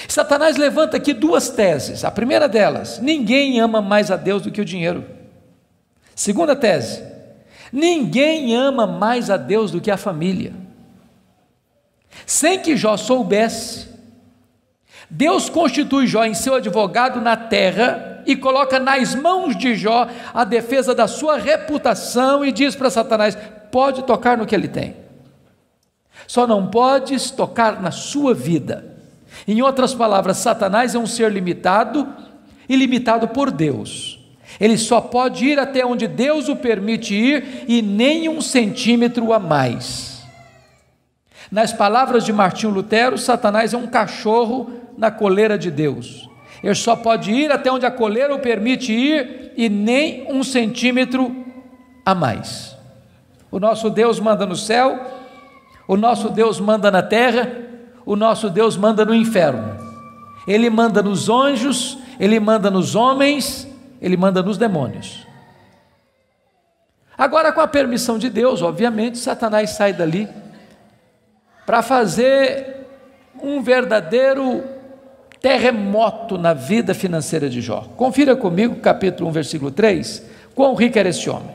Satanás levanta aqui duas teses. A primeira delas: ninguém ama mais a Deus do que o dinheiro. Segunda tese: ninguém ama mais a Deus do que a família. Sem que Jó soubesse, Deus constitui Jó em seu advogado na terra e coloca nas mãos de Jó a defesa da sua reputação e diz para Satanás: pode tocar no que ele tem, só não podes tocar na sua vida. Em outras palavras, Satanás é um ser limitado e limitado por Deus. Ele só pode ir até onde Deus o permite ir e nem 1 centímetro a mais. Nas palavras de Martinho Lutero, Satanás é um cachorro na coleira de Deus. Ele só pode ir até onde a coleira o permite ir e nem 1 centímetro a mais. O nosso Deus manda no céu, o nosso Deus manda na terra, o nosso Deus manda no inferno. Ele manda nos anjos, ele manda nos homens, ele manda nos demônios. Agora, com a permissão de Deus, obviamente, Satanás sai dali para fazer um verdadeiro terremoto na vida financeira de Jó. Confira comigo, capítulo 1, versículo 3, quão rico era esse homem.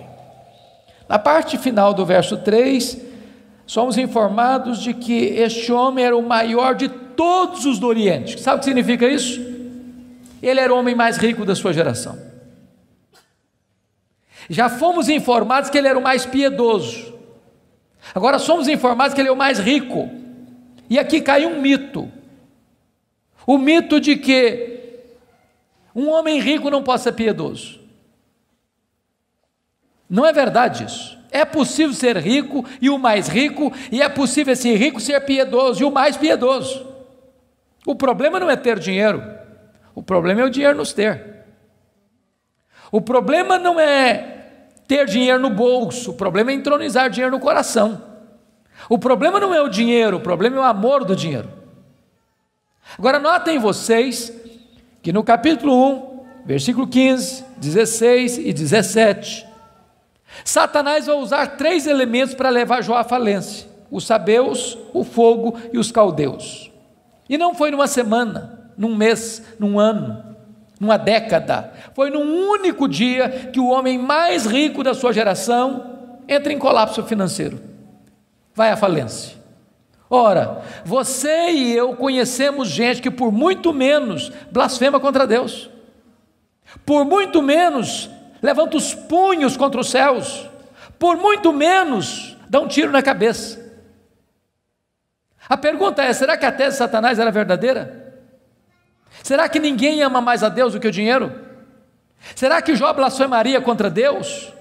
Na parte final do verso 3, somos informados de que este homem era o maior de todos os do Oriente. Sabe o que significa isso? Ele era o homem mais rico da sua geração. Já fomos informados que ele era o mais piedoso. Agora somos informados que ele é o mais rico. E aqui cai um mito. O mito de que um homem rico não pode ser piedoso. Não é verdade isso. É possível ser rico e o mais rico, e é possível esse rico ser piedoso e o mais piedoso. O problema não é ter dinheiro, o problema é o dinheiro nos ter. O problema não é ter dinheiro no bolso, o problema é entronizar dinheiro no coração. O problema não é o dinheiro, o problema é o amor do dinheiro. Agora notem vocês que no capítulo 1, versículo 15, 16 e 17, Satanás vai usar 3 elementos para levar Jó à falência: os sabeus, o fogo e os caldeus. E não foi numa semana, num mês, num ano. numa década. Foi num único dia que o homem mais rico da sua geração entra em colapso financeiro, vai à falência. Ora, você e eu conhecemos gente que por muito menos blasfema contra Deus, por muito menos levanta os punhos contra os céus, por muito menos dá um tiro na cabeça. A pergunta é: será que a tese de Satanás era verdadeira? Será que ninguém ama mais a Deus do que o dinheiro? Será que Jó blasfemaria contra Deus?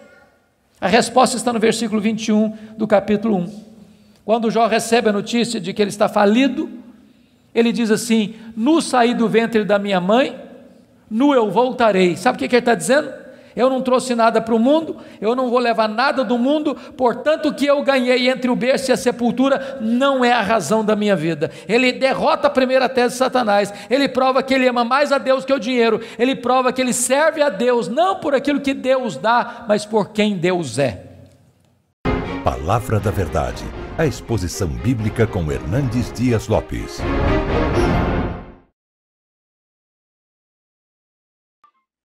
A resposta está no versículo 21 do capítulo 1. Quando Jó recebe a notícia de que ele está falido, ele diz assim: nu saí do ventre da minha mãe, nu eu voltarei. Sabe o que ele está dizendo? Eu não trouxe nada para o mundo, eu não vou levar nada do mundo, portanto o que eu ganhei entre o berço e a sepultura não é a razão da minha vida. Ele derrota a primeira tese de Satanás, ele prova que ele ama mais a Deus que o dinheiro, ele prova que ele serve a Deus, não por aquilo que Deus dá, mas por quem Deus é. Palavra da Verdade, a exposição bíblica com Hernandes Dias Lopes.